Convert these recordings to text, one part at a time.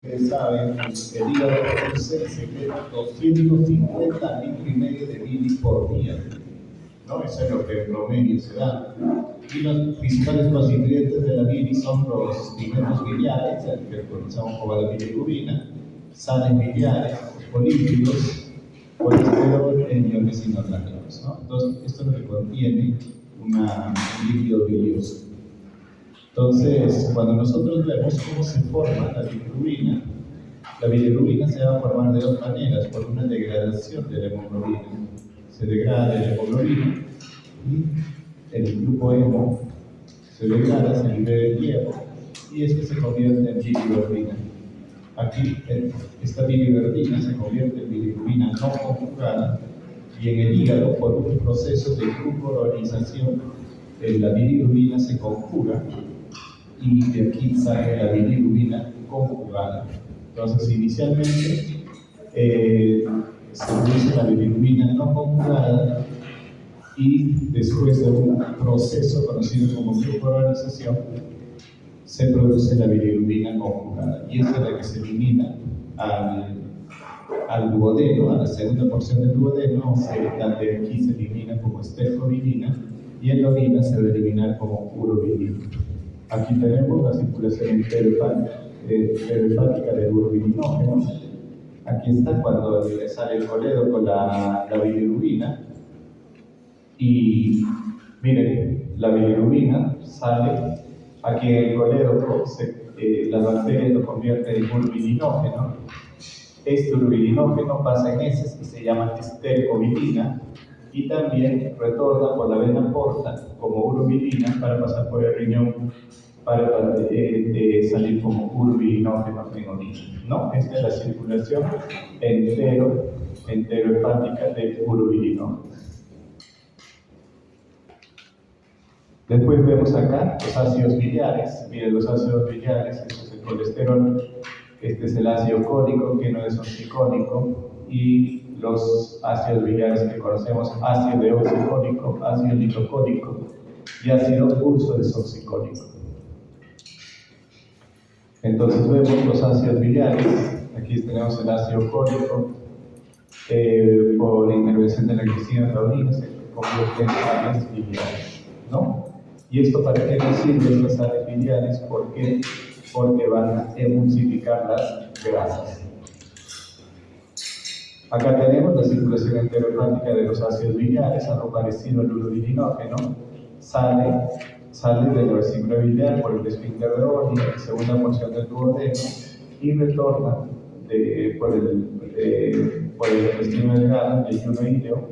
Ustedes saben, el hígado se secreta 250 litros y medio de bilis por día, ¿no? Eso es lo que en promedio se da. Y los principales constituyentes de la bilis son los pigmentos biliares, el que conocemos como la bilirrubina, sales biliares, fosfolípidos, colesterol e iones inorgánicos, ¿no? Entonces, esto es lo que contiene un líquido bilioso. Entonces, cuando nosotros vemos cómo se forma la bilirrubina se va a formar de dos maneras, por una degradación de la hemoglobina. Se degrada la hemoglobina y el grupo hemo se degrada, se libera el hierro y este se convierte en bilirrubina. Aquí esta bilirrubina se convierte en bilirrubina no conjugada y en el hígado, por un proceso de glucuronización, la bilirrubina se conjuga y de aquí sale la bilirrubina conjugada. Entonces, inicialmente se produce la bilirrubina no conjugada y después de un proceso conocido como glucuronización se produce la bilirrubina conjugada y esa es la que se elimina al duodeno, a la segunda porción del duodeno, la de aquí se elimina como estercobilina y en la orina se debe eliminar como urobilina. Aquí tenemos la circulación enterohepática del urobilinógeno. Aquí está cuando sale el coledo con la bilirrubina. Y miren, la bilirrubina sale, aquí en el coledo, las bacterias lo convierten en urobilinógeno. Este urobilinógeno pasa en heces que se llama estercobilina y también retorna por la vena porta como urobilina para pasar por el riñón para salir como urobilinógeno en orina, ¿no? Esta es la circulación enterohepática del urobilinógeno. Después vemos acá los ácidos biliares. Miren, los ácidos biliares, este es el colesterol, este es el ácido cólico, que no es oxicólico, y los ácidos biliares que conocemos, ácido deoxicólico, ácido liposólico y ácido urso desoxicólico. Entonces vemos los ácidos biliares. Aquí tenemos el ácido cólico, por intervención de la glicina en la orina se convierte en sales biliares, ¿no? ¿Y esto para qué nos sirven estas sales biliares? ¿Por qué? Porque van a emulsificar las grasas. Acá tenemos la circulación enterohepática de los ácidos biliares, algo parecido al urobilinógeno. Sale de la vesícula biliar por el esfínter de Olli, segunda porción del duodeno, y retorna por el intestino delgado, el yeyuno íleo.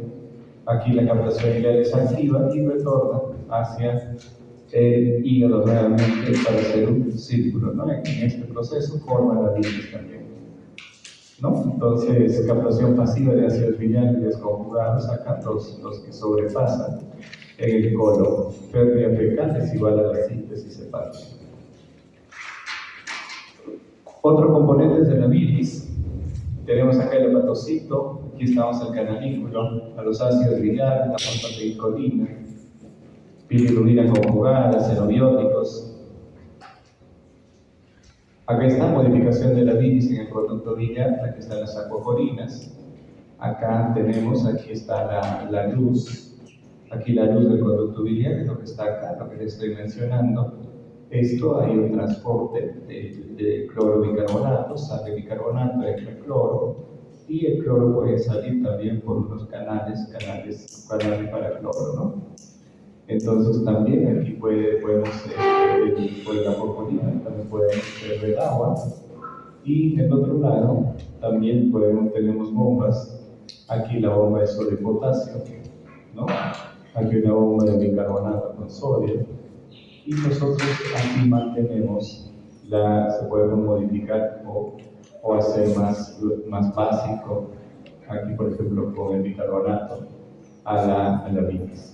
Aquí la captación biliar es activa y retorna hacia el hígado nuevamente para hacer un círculo, ¿no? En este proceso forma la bilis también, ¿no? Entonces, captación pasiva de ácidos biliares desconjugados, acá los que sobrepasan en el colon. Pérdida fecal es igual a la síntesis hepática. Otros componentes de la bilis, tenemos acá el hepatocito, aquí estamos al canalículo, a los ácidos biliares, la fosfatidilcolina, bilirrubina conjugada, xenobióticos. Acá está modificación de la bilis en el conducto biliar, aquí están las acuaforinas. Acá tenemos, aquí está la luz, aquí la luz del conducto biliar, es lo que está acá, lo que les estoy mencionando. Esto hay un transporte de clorobicarbonato, sale bicarbonato, entra cloro, y el cloro puede salir también por unos canales para cloro, ¿no? Entonces también aquí podemos por la acuaforina, también podemos beber agua, y en el otro lado también tenemos bombas. Aquí la bomba de sodio y potasio, ¿no? Aquí una bomba de bicarbonato con sodio, y nosotros aquí mantenemos se puede modificar o hacer más básico, aquí por ejemplo con el bicarbonato a la bilis.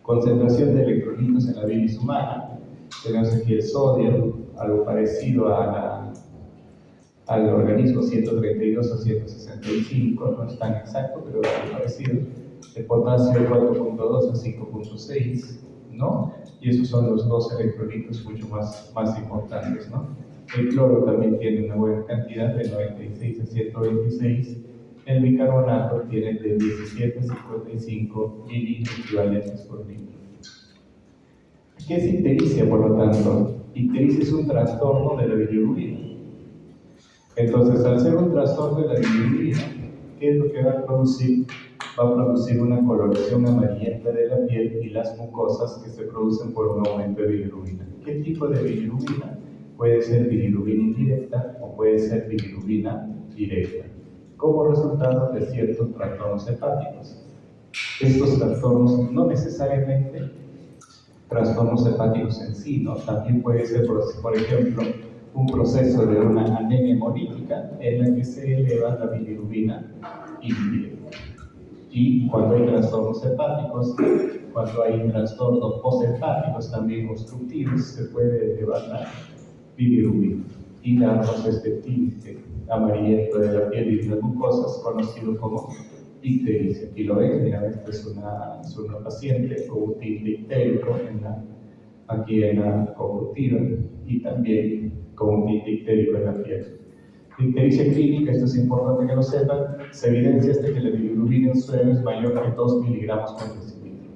Concentración de electrolitos en la bilis humana. Tenemos aquí el sodio, algo parecido al organismo, 132 a 165, no es tan exacto, pero es algo parecido. El potasio 4.2 a 5.6, ¿no? Y esos son los dos electrolitos mucho más importantes, ¿no? El cloro también tiene una buena cantidad, de 96 a 126. El bicarbonato tiene de 17 a 55 miliequivalentes por litro. ¿Qué es ictericia, por lo tanto? Ictericia es un trastorno de la bilirrubina. Entonces, al ser un trastorno de la bilirrubina, ¿qué es lo que va a producir? Va a producir una coloración amarillenta de la piel y las mucosas que se producen por un aumento de bilirrubina. ¿Qué tipo de bilirrubina? Puede ser bilirrubina indirecta o puede ser bilirrubina directa, como resultado de ciertos trastornos hepáticos. Estos trastornos no necesariamente trastornos hepáticos en sí, ¿no? También puede ser, por ejemplo, un proceso de una anemia hemolítica en la que se eleva la bilirrubina indirecta. Y cuando hay trastornos hepáticos, cuando hay trastornos posthepáticos también obstructivos, se puede elevar la bilirrubina y darnos este tinte amarillento de la piel y de las mucosas, conocido como ictericia. Aquí lo ven, mira, esta es una paciente con un tinte ictérico aquí en la conjuntiva y también con un tinte ictérico en la piel. Ictericia clínica, esto es importante que lo sepan, se evidencia hasta que la bilirrubina en suero es mayor que 2 miligramos por decilitro.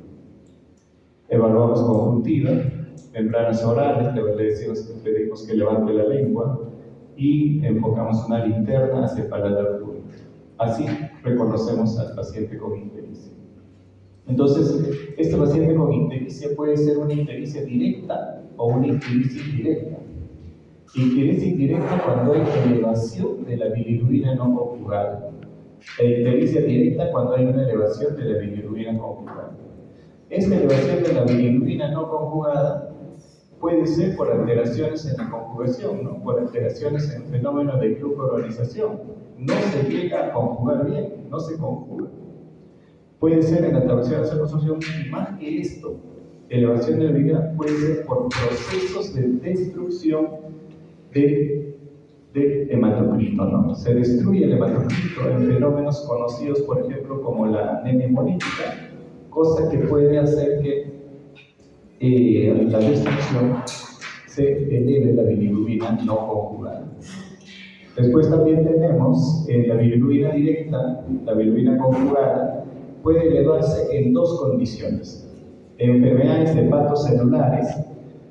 Evaluamos conjuntiva, membranas orales, le decimos que levante la lengua y enfocamos una linterna hacia el paladar público. Así reconocemos al paciente con ictericia. Entonces, este paciente con ictericia puede ser una ictericia directa o una ictericia indirecta. Ictericia indirecta cuando hay elevación de la bilirrubina no conjugada. Ictericia directa cuando hay una elevación de la bilirrubina conjugada. Esta elevación de la bilirrubina no conjugada puede ser por alteraciones en la conjugación, ¿no? Por alteraciones en el fenómeno de glucuronización. No se llega a conjugar bien, no se conjuga. Puede ser en la tablación de absorción, y más que esto, elevación de la bilirrubina puede ser por procesos de destrucción de hematocrito, ¿no? Se destruye el hematocrito en fenómenos conocidos, por ejemplo, como la anemia hemolítica, cosa que puede hacer que la destrucción se eleve la bilirrubina no conjugada. Después también tenemos la bilirrubina directa, la bilirrubina conjugada, puede elevarse en dos condiciones: enfermedades hepatocelulares,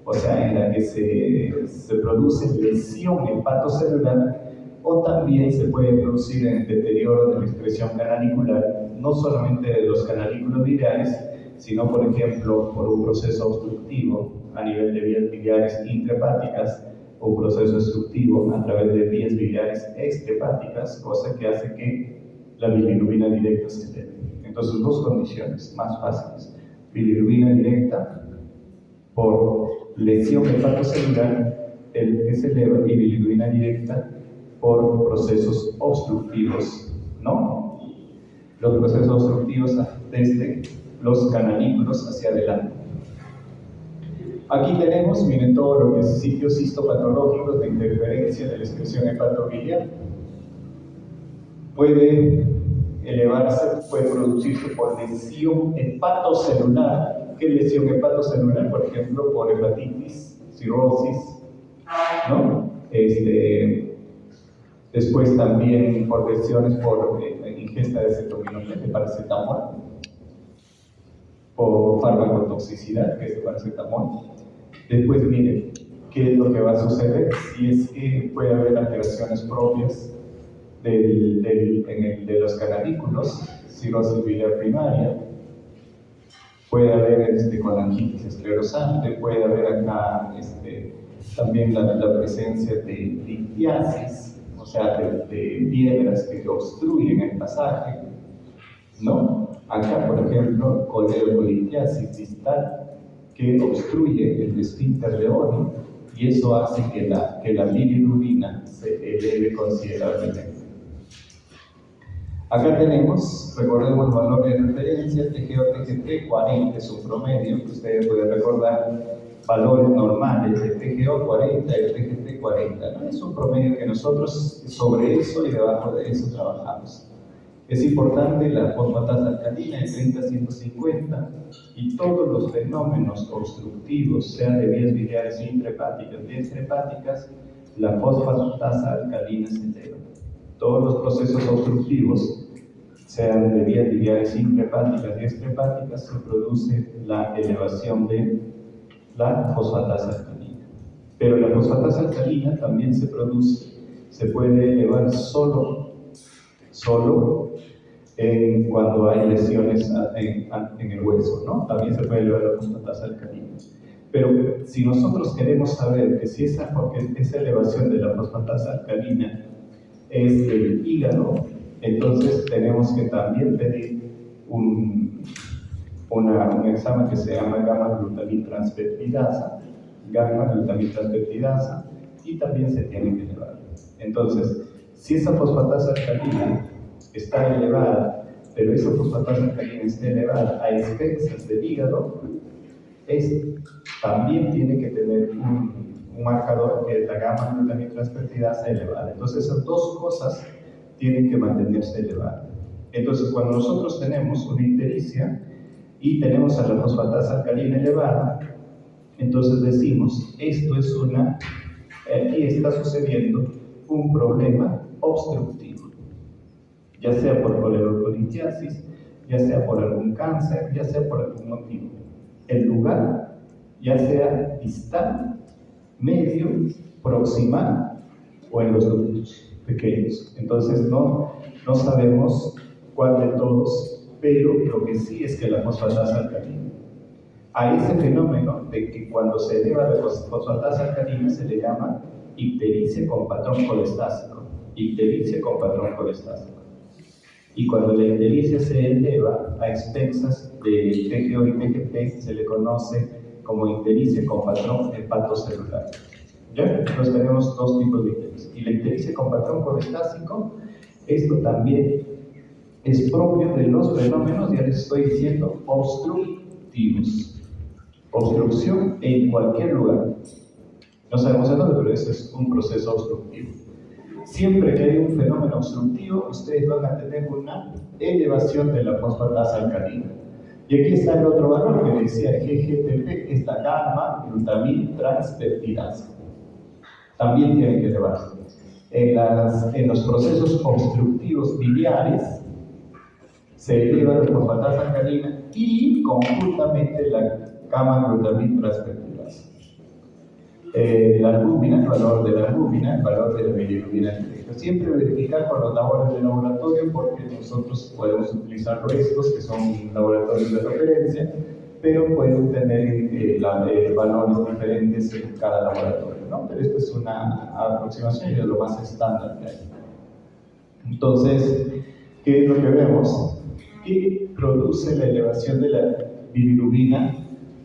o sea, en la que se produce lesión hepatocelular, o también se puede producir en el deterioro de la excreción canalicular, no solamente de los canalículos biliares, sino, por ejemplo, por un proceso obstructivo a nivel de vías biliares intrahepáticas o un proceso obstructivo a través de vías biliares extrahepáticas, cosa que hace que la bilirrubina directa se eleve. Entonces, dos condiciones más fáciles: bilirrubina directa por lesión hepatocelular, el que se eleva, y bilirrubina directa por procesos obstructivos, ¿no? Los procesos obstructivos desde los canalículos hacia adelante. Aquí tenemos, miren, todo lo que es sitios histopatológicos de interferencia de la excreción hepatobiliar. Puede elevarse, puede producirse por lesión hepatocelular. ¿Qué lesión hepatocelular? Por ejemplo, por hepatitis, cirrosis, ¿no? Después también por lesiones por ingesta de acetaminofén, de paracetamol, por farmacotoxicidad, que es de paracetamol. Después, miren, ¿qué es lo que va a suceder? Si es que puede haber alteraciones propias de los canalículos, cirrosis biliar primaria, puede haber colangitis esclerosante, puede haber acá también la presencia de litiasis, o sea, de piedras que obstruyen el pasaje, ¿no? Acá, por ejemplo, coledocolitiasis distal, que obstruye el esfínter de Oddi, y eso hace que la bilirrubina se eleve considerablemente. Acá tenemos, recordemos el valor de referencia, TGO-TGT 40 es un promedio que ustedes pueden recordar, valores normales de TGO 40 y TGT 40, ¿no? Es un promedio que nosotros sobre eso y debajo de eso trabajamos. Es importante la fosfatasa alcalina de 30 a 150 y todos los fenómenos obstructivos, sean de vías biliares intrahepáticas y extrahepáticas, la fosfatasa alcalina se eleva. Todos los procesos obstructivos, sean de vías biliares intrahepáticas y extrahepáticas, se produce la elevación de la fosfatasa alcalina. Pero la fosfatasa alcalina también se puede elevar solo cuando hay lesiones en el hueso, ¿no? También se puede elevar la fosfatasa alcalina. Pero si nosotros queremos saber que si esa elevación de la fosfatasa alcalina es del hígado, entonces tenemos que también pedir un examen que se llama gamma-glutamitransferidasa, y también se tiene que elevar. Entonces, si esa fosfatasa alcalina está elevada, pero esa fosfatasa alcalina está elevada a expensas del hígado, también tiene que tener un marcador que es la gamma-glutamitransferidasa elevada. Entonces, esas dos cosas tienen que mantenerse elevadas. Entonces, cuando nosotros tenemos una ictericia y tenemos a la fosfatasa alcalina elevada, entonces decimos, aquí está sucediendo un problema obstructivo, ya sea por coledocolitiasis, ya sea por algún cáncer, ya sea por algún motivo. El lugar, ya sea distal, medio, proximal o en los ductos pequeños. Entonces no sabemos cuál de todos, pero lo que sí es que la fosfatasa alcalina, a ese fenómeno de que cuando se eleva la fosfatasa alcalina se le llama ictericia con patrón colestásico. Ictericia con patrón colestásico. Y cuando la ictericia se eleva a expensas de TGO y TGP, se le conoce como ictericia con patrón hepatocelular. ¿Ya? Entonces tenemos dos tipos de ictericia. Y la ictericia con patrón colestásico, esto también es propio de los fenómenos, ya les estoy diciendo, obstructivos. Obstrucción en cualquier lugar. No sabemos en dónde, pero ese es un proceso obstructivo. Siempre que hay un fenómeno obstructivo, ustedes van a tener una elevación de la fosfatasa alcalina. Y aquí está el otro valor que decía GGTP, esta gamma-glutamitransferidasa. También tiene que elevarse. En los procesos obstructivos biliares se eleva la fosfatasa alcalina y conjuntamente la gamma-glutamitransferidasa. La albúmina, el valor de la albúmina, el valor de la bilirrubina. Siempre verificar con los labores de laboratorio, porque nosotros podemos utilizar estos que son laboratorios de referencia, pero pueden tener valores diferentes en cada laboratorio, ¿no? Pero esto es una aproximación y es lo más estándar que hay. Entonces, ¿qué es lo que vemos? Que produce la elevación de la bilirrubina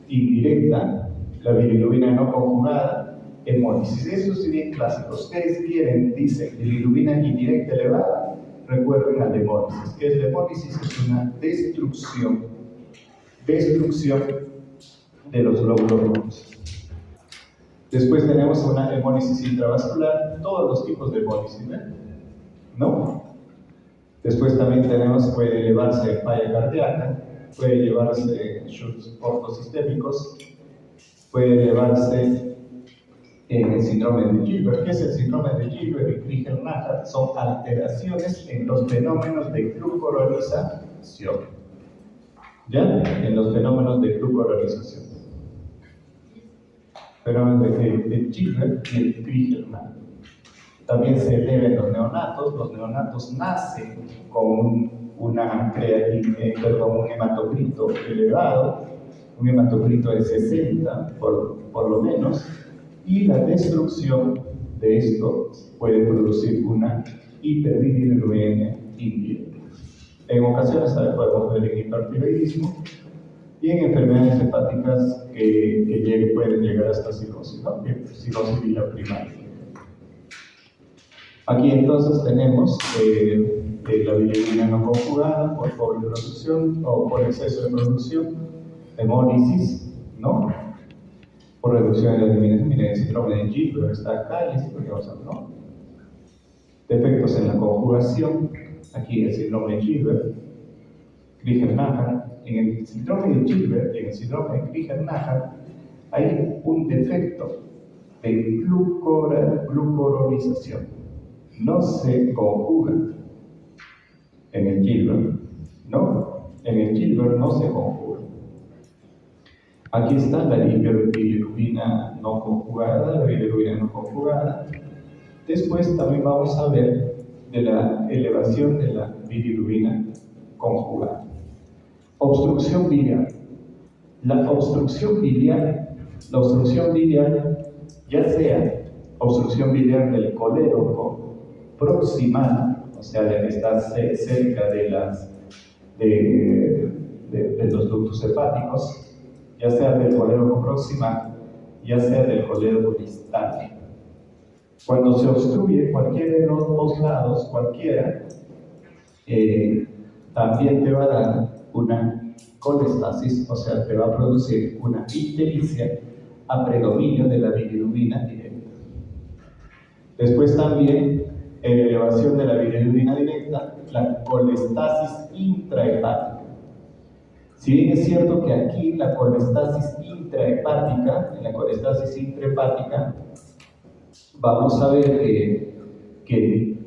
indirecta, la bilirrubina no conjugada, hemólisis. Eso es bien clásico. Ustedes dicen bilirrubina indirecta elevada, recuerden a la hemólisis. ¿Qué es la hemólisis? Es una destrucción de los glóbulos rojos. Después tenemos una hemólisis intravascular, todos los tipos de hemólisis, ¿no? Después también puede elevarse falla cardíaca, puede elevarse shunts ortosistémicos, puede elevarse en el síndrome de Gilbert. ¿Qué es el síndrome de Gilbert y Crigler-Najjar? Son alteraciones en los fenómenos de glucuronización. ¿Ya? En los fenómenos de glucuronización. Fenómenos de Gilbert y el Crigler-Najjar. También se elevan los neonatos. Los neonatos nacen con un hematocrito elevado, un hematocrito de 60 por lo menos, y la destrucción de esto puede producir una hiperbilirrubinemia indirecta. En ocasiones podemos ver en hipertiroidismo y en enfermedades hepáticas que pueden llegar hasta cirrosis, ¿no? Cirrosis biliar primaria. Aquí entonces tenemos la bilirrubina no conjugada por sobreproducción o por exceso de producción, hemólisis, ¿no? Por reducción de la eliminación. Miren, el síndrome de Gilbert está acá y el síndrome de Gilbert, ¿no? Defectos en la conjugación, aquí el síndrome de Gilbert, Crigler-Najjar. En el síndrome de Gilbert y en el síndrome de Crigler-Najjar hay un defecto de glucuronización. No se conjuga en el Gilbert, ¿no? En el Gilbert no se conjuga. Aquí está la bilirrubina no conjugada, la bilirrubina no conjugada. Después también vamos a ver de la elevación de la bilirrubina conjugada. Obstrucción biliar. La obstrucción biliar, ya sea obstrucción biliar del colédoco proximal, o sea, la que está cerca de los ductos hepáticos, ya sea del colédoco proximal, ya sea del colédoco distal. Cuando se obstruye cualquiera de los dos lados, también te va a dar una colestasis, o sea, te va a producir una ictericia a predominio de la bilirrubina directa. Después también, en elevación de la bilirrubina directa, la colestasis intrahepática. Si bien es cierto que aquí la colestasis intrahepática, en la colestasis intrahepática, vamos a ver que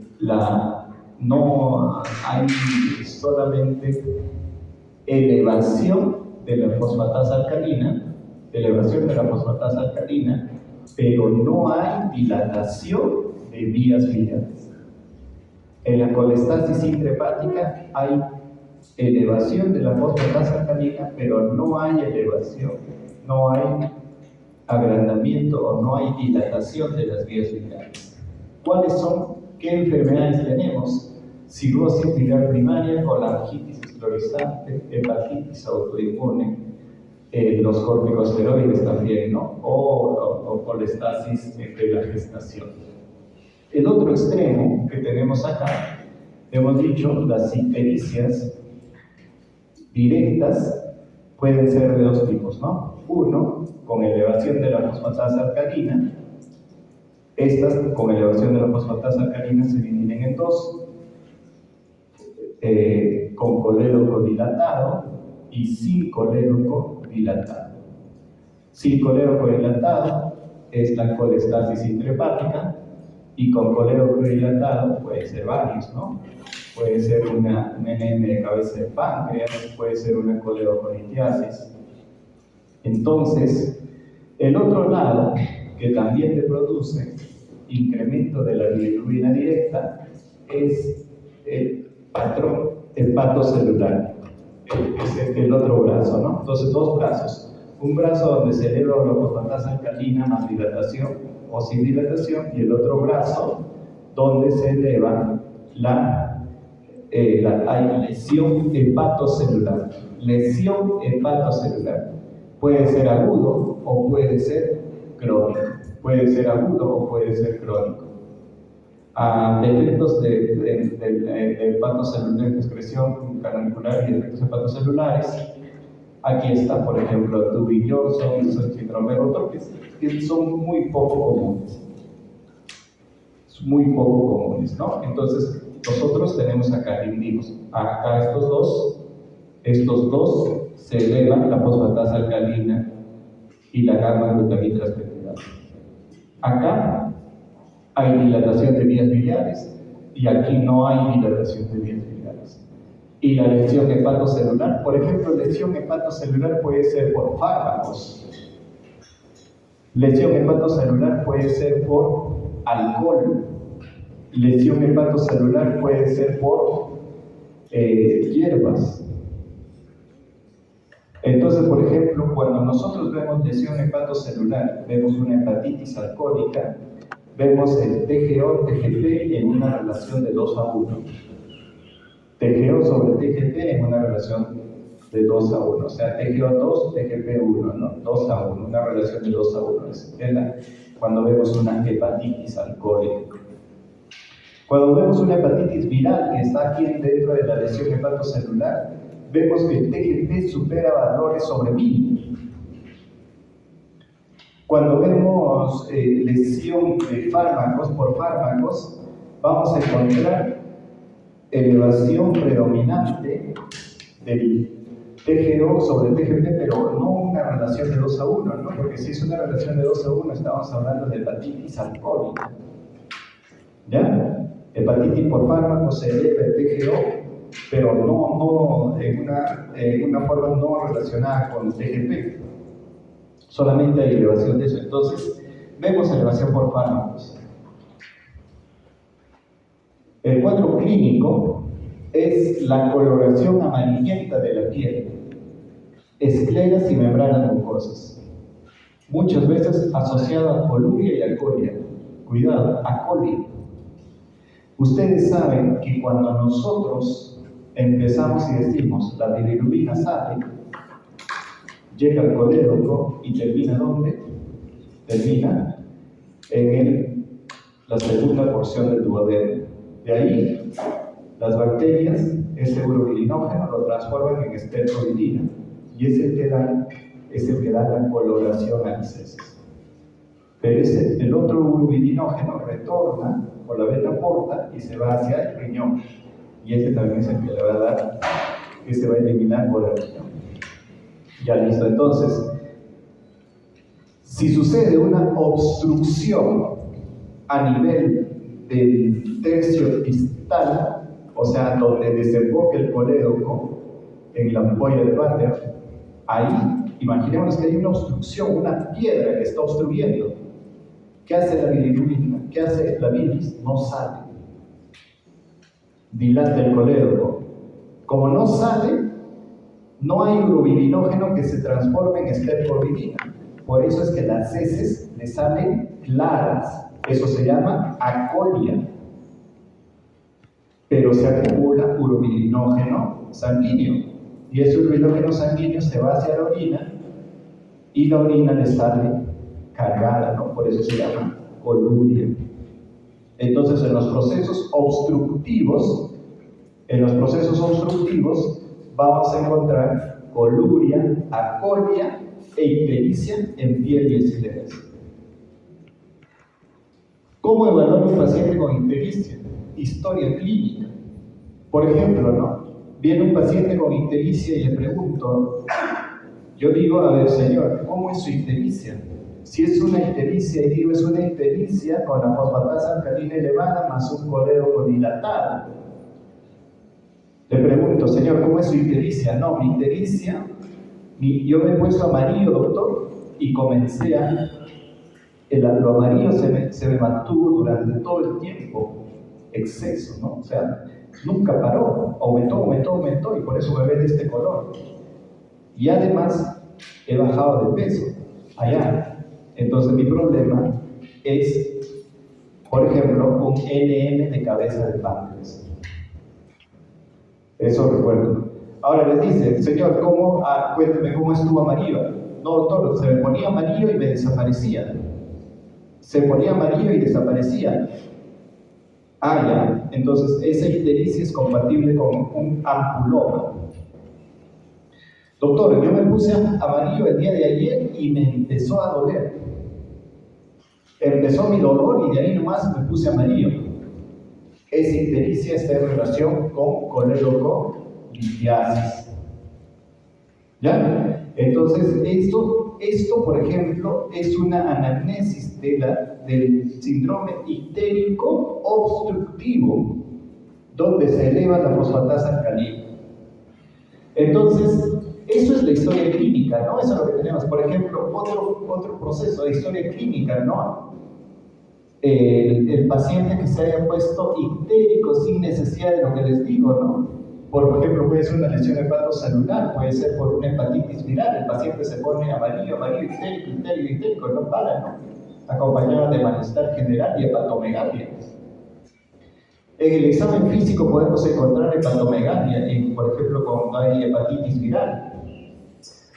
no hay solamente elevación de la fosfatasa alcalina, pero no hay dilatación de vías biliares. En la colestasis intrahepática hay elevación de la fosfatasa alcalina, pero no hay elevación, no hay agrandamiento o no hay dilatación de las vías biliares. ¿Cuáles son? ¿Qué enfermedades tenemos? Cirrosis biliar primaria, colangitis esclerosante, hepatitis autoinmune, los corticosteroides también, ¿no? O colestasis de la gestación. El otro extremo que tenemos acá, hemos dicho, las ictericias directas pueden ser de dos tipos, ¿no? Uno, con elevación de la fosfatasa alcalina. Estas, con elevación de la fosfatasa alcalina, se dividen en dos, con colédoco dilatado y sin colédoco dilatado. Sin colédoco dilatado es la colestasis intrahepática, y con colédoco dilatado puede ser varios, ¿no? Puede ser un NM de cabeza de páncreas, puede ser una coledoconitiasis. Entonces, el otro lado, que también te produce incremento de la bilirrubina directa, es el patrón hepatocelular. Es el otro brazo, ¿no? Entonces, dos brazos. Un brazo donde se eleva la fosfatasa alcalina más dilatación o sin dilatación, y el otro brazo donde se eleva hay lesión hepatocelular. Lesión hepatocelular. Puede ser agudo o puede ser crónico. Defectos de hepatocelular, de excreción canalicular y defectos hepatocelulares. Aquí está, por ejemplo, Dubin Johnson, síndrome de Rotor, que son muy poco comunes, ¿no? Entonces, nosotros tenemos acá individuos. Acá estos dos se elevan la fosfatasa alcalina y la gamma glutamitrasfetilasa. Acá hay dilatación de vías biliares y aquí no hay dilatación de vías biliares. Y la lesión hepatocelular, por ejemplo, lesión hepatocelular puede ser por fármacos. Lesión hepatocelular puede ser por alcohol. Lesión hepatocelular puede ser por hierbas. Entonces, por ejemplo, cuando nosotros vemos lesión hepatocelular, vemos una hepatitis alcohólica, vemos el TGO-TGP en una relación de 2:1. TGO sobre TGP en una relación de 2:1, o sea, TGO2, TGP1, ¿no? 2:1, una relación de 2:1. Es cuando vemos una hepatitis alcohólica. Cuando vemos una hepatitis viral que está aquí dentro de la lesión hepatocelular, vemos que el TGP supera valores sobre 1000. Cuando vemos lesión de fármacos por fármacos, vamos a encontrar elevación predominante del TGO sobre TGP, pero no una relación de 2 a 1, ¿no? Porque si es una relación de 2 a 1, estamos hablando de hepatitis alcohólica. ¿Ya? Hepatitis por fármaco se eleva el TGO, pero no en una forma no relacionada con TGP. Solamente hay elevación de eso. Entonces, vemos elevación por fármacos. El cuadro clínico es la coloración amarillenta de la piel, escleras y membranas mucosas, muchas veces asociada a coluria y alcoholia. Cuidado, acolia. Ustedes saben que cuando nosotros empezamos y decimos la bilirrubina sale, llega al colédoco y termina ¿dónde? Termina en la segunda porción del duodeno. De ahí, las bacterias, ese urobilinógeno lo transforman en estercobilina y es el que da la coloración a las heces. Pero el otro urobilinógeno retorna por la vena porta y se va hacia el riñón. Y ese también es el que le va a dar, que se va a eliminar por el riñón. Ya listo. Entonces, si sucede una obstrucción a nivel del tercio distal, o sea, donde desemboca el colédoco en la ampolla de váter, ahí, imaginemos que hay una obstrucción, una piedra que está obstruyendo. ¿Qué hace la bilirrubina? ¿Qué hace la bilis? No sale. Dilata el colédoco. Como no sale, no hay urobilinógeno que se transforme en estercobilina. Por eso es que las heces le salen claras. Eso se llama acolia. Pero se acumula urobilinógeno sanguíneo. Y ese urobilinógeno sanguíneo se va hacia la orina y la orina le sale cargada, ¿no? Por eso se llama coluria. Entonces, en los procesos obstructivos vamos a encontrar coluria, acolia e ictericia en piel y escleras. ¿Cómo evaluar un paciente con ictericia? Historia clínica. Por ejemplo, ¿no? Viene un paciente con ictericia y le pregunto, yo digo, a ver, señor, ¿cómo es su ictericia? Si es una ictericia, y digo, es una ictericia con la fosfatasa alcalina elevada más un colédoco dilatado. Le pregunto, señor, ¿cómo es su ictericia? No, mi ictericia, yo me he puesto amarillo, doctor, y comencé lo amarillo se me mantuvo durante todo el tiempo, exceso, ¿no? O sea, nunca paró, aumentó, y por eso me ve de este color. Y además, he bajado de peso, allá. Entonces, mi problema es, por ejemplo, un LM de cabeza de páncreas. Eso recuerdo. Ahora les dice, señor, cuénteme cómo estuvo amarillo. No, doctor, se me ponía amarillo y me desaparecía. Se ponía amarillo y desaparecía. Ya. Entonces, esa ictericia es compatible con un ampuloma. Doctor, yo me puse amarillo el día de ayer y me empezó a doler. Empezó mi dolor y de ahí nomás me puse amarillo. Esa ictericia está en relación con colédoco-litiasis. ¿Ya? Entonces, esto, por ejemplo, es una anamnesis del síndrome ictérico obstructivo, donde se eleva la fosfatasa alcalina. Entonces, eso es la historia clínica, ¿no? Eso es lo que tenemos. Por ejemplo, otro proceso de historia clínica, ¿no? El paciente que se haya puesto ictérico sin necesidad de lo que les digo, ¿no? Por ejemplo, puede ser una lesión hepatocelular, puede ser por una hepatitis viral, el paciente se pone amarillo, ictérico, no para, ¿no? Acompañado de malestar general y hepatomegalia. En el examen físico podemos encontrar hepatomegalia, por ejemplo, cuando hay hepatitis viral.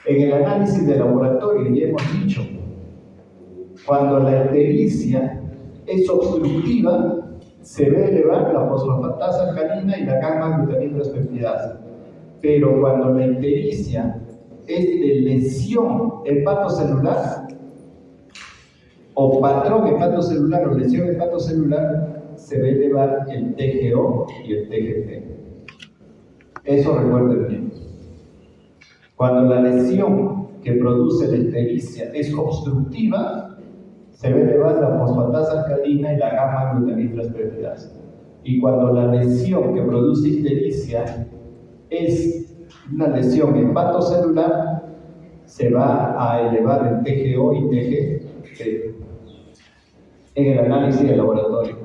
En el análisis de laboratorio, ya hemos dicho, cuando la ictericia es obstructiva, se ve elevar la fosfatasa alcalina y la gamma-glutaminotransferidasa. Pero cuando la ictericia es de lesión hepatocelular, o patrón hepatocelular o lesión hepatocelular, se ve elevar el TGO y el TGP. Eso recuerden bien. Cuando la lesión que produce la ictericia es obstructiva, se ve elevada la fosfatasa alcalina y la gamma-glutaminotransferasa. Y cuando la lesión que produce ictericia es una lesión hepatocelular, se va a elevar el TGO y TGP en el análisis de laboratorio.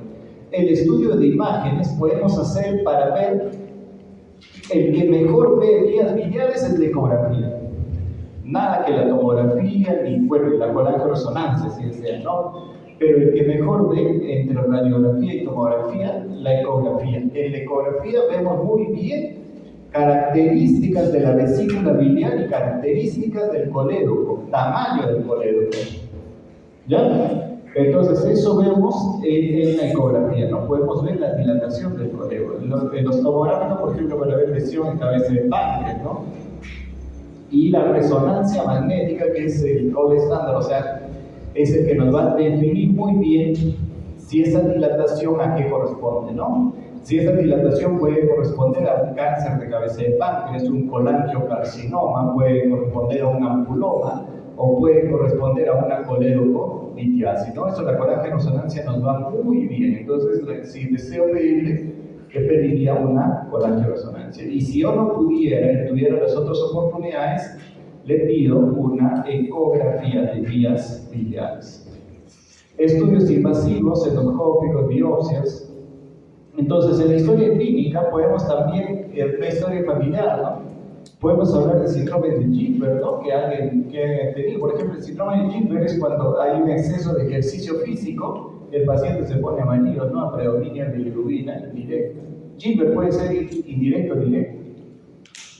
El estudio de imágenes podemos hacer para ver el que mejor ve vías biliares es la ecografía. Nada que la tomografía ni la colangioresonancia, si desean, ¿no? Pero el que mejor ve entre radiografía y tomografía, la ecografía. En la ecografía vemos muy bien características de la vesícula biliar y características del colédoco, tamaño del colédoco. ¿Ya? Entonces eso vemos en la ecografía, ¿no? Podemos ver la dilatación del colédoco. En los tomógrafos, por ejemplo, para ver lesión en cabeza de páncreas, ¿no? Y la resonancia magnética, que es el gold estándar, o sea, es el que nos va a definir muy bien si esa dilatación a qué corresponde, ¿no? Si esa dilatación puede corresponder a un cáncer de cabeza de páncreas, un colangiocarcinoma, puede corresponder a un ampuloma, o puede corresponder a una colédoco-litiasis, ¿no? Eso la colangioresonancia nos va muy bien. Entonces, si deseo pedirle, que pediría una colangioresonancia. Y si yo no pudiera y tuviera las otras oportunidades, le pido una ecografía de vías biliares. Estudios invasivos, endoscópicos, biopsias. Entonces, en la historia clínica podemos también, en la historia familiar, ¿no? Podemos hablar del síndrome de Gilbert, ¿no? Que alguien ha tenido. Por ejemplo, el síndrome de Gilbert es cuando hay un exceso de ejercicio físico, el paciente se pone amarillo, ¿no? A predominio de bilirrubina indirecta. Gilbert puede ser indirecto o directo.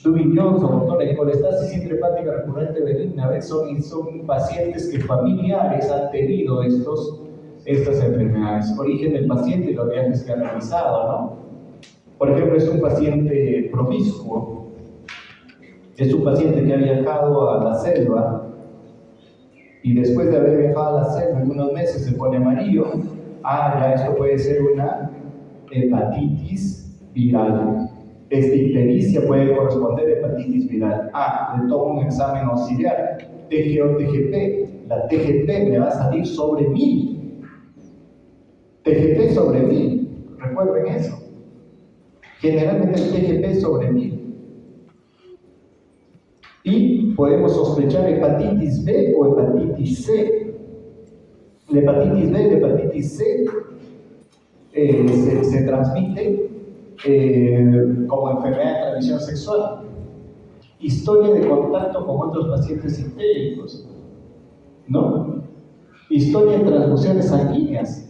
Dubin-Johnson, doctora de colestasis intrahepática recurrente benigna, son pacientes que familiares han tenido estas enfermedades. Origen del paciente y los viajes que han realizado, ¿no? Por ejemplo, es un paciente promiscuo. Es un paciente que ha viajado a la selva y después de haber viajado a la selva en unos meses se pone amarillo. Ya esto puede ser una hepatitis viral. Esta ictericia puede corresponder a hepatitis viral. Le tomo un examen auxiliar, TGO, TGP. La TGP me va a salir sobre 1000. TGP sobre 1000. Recuerden eso. Generalmente el TGP es sobre 1000. Y podemos sospechar hepatitis B o hepatitis C. La hepatitis B y la hepatitis C se transmite como enfermedad de transmisión sexual. Historia de contacto con otros pacientes ictéricos, ¿no? Historia de transfusiones sanguíneas.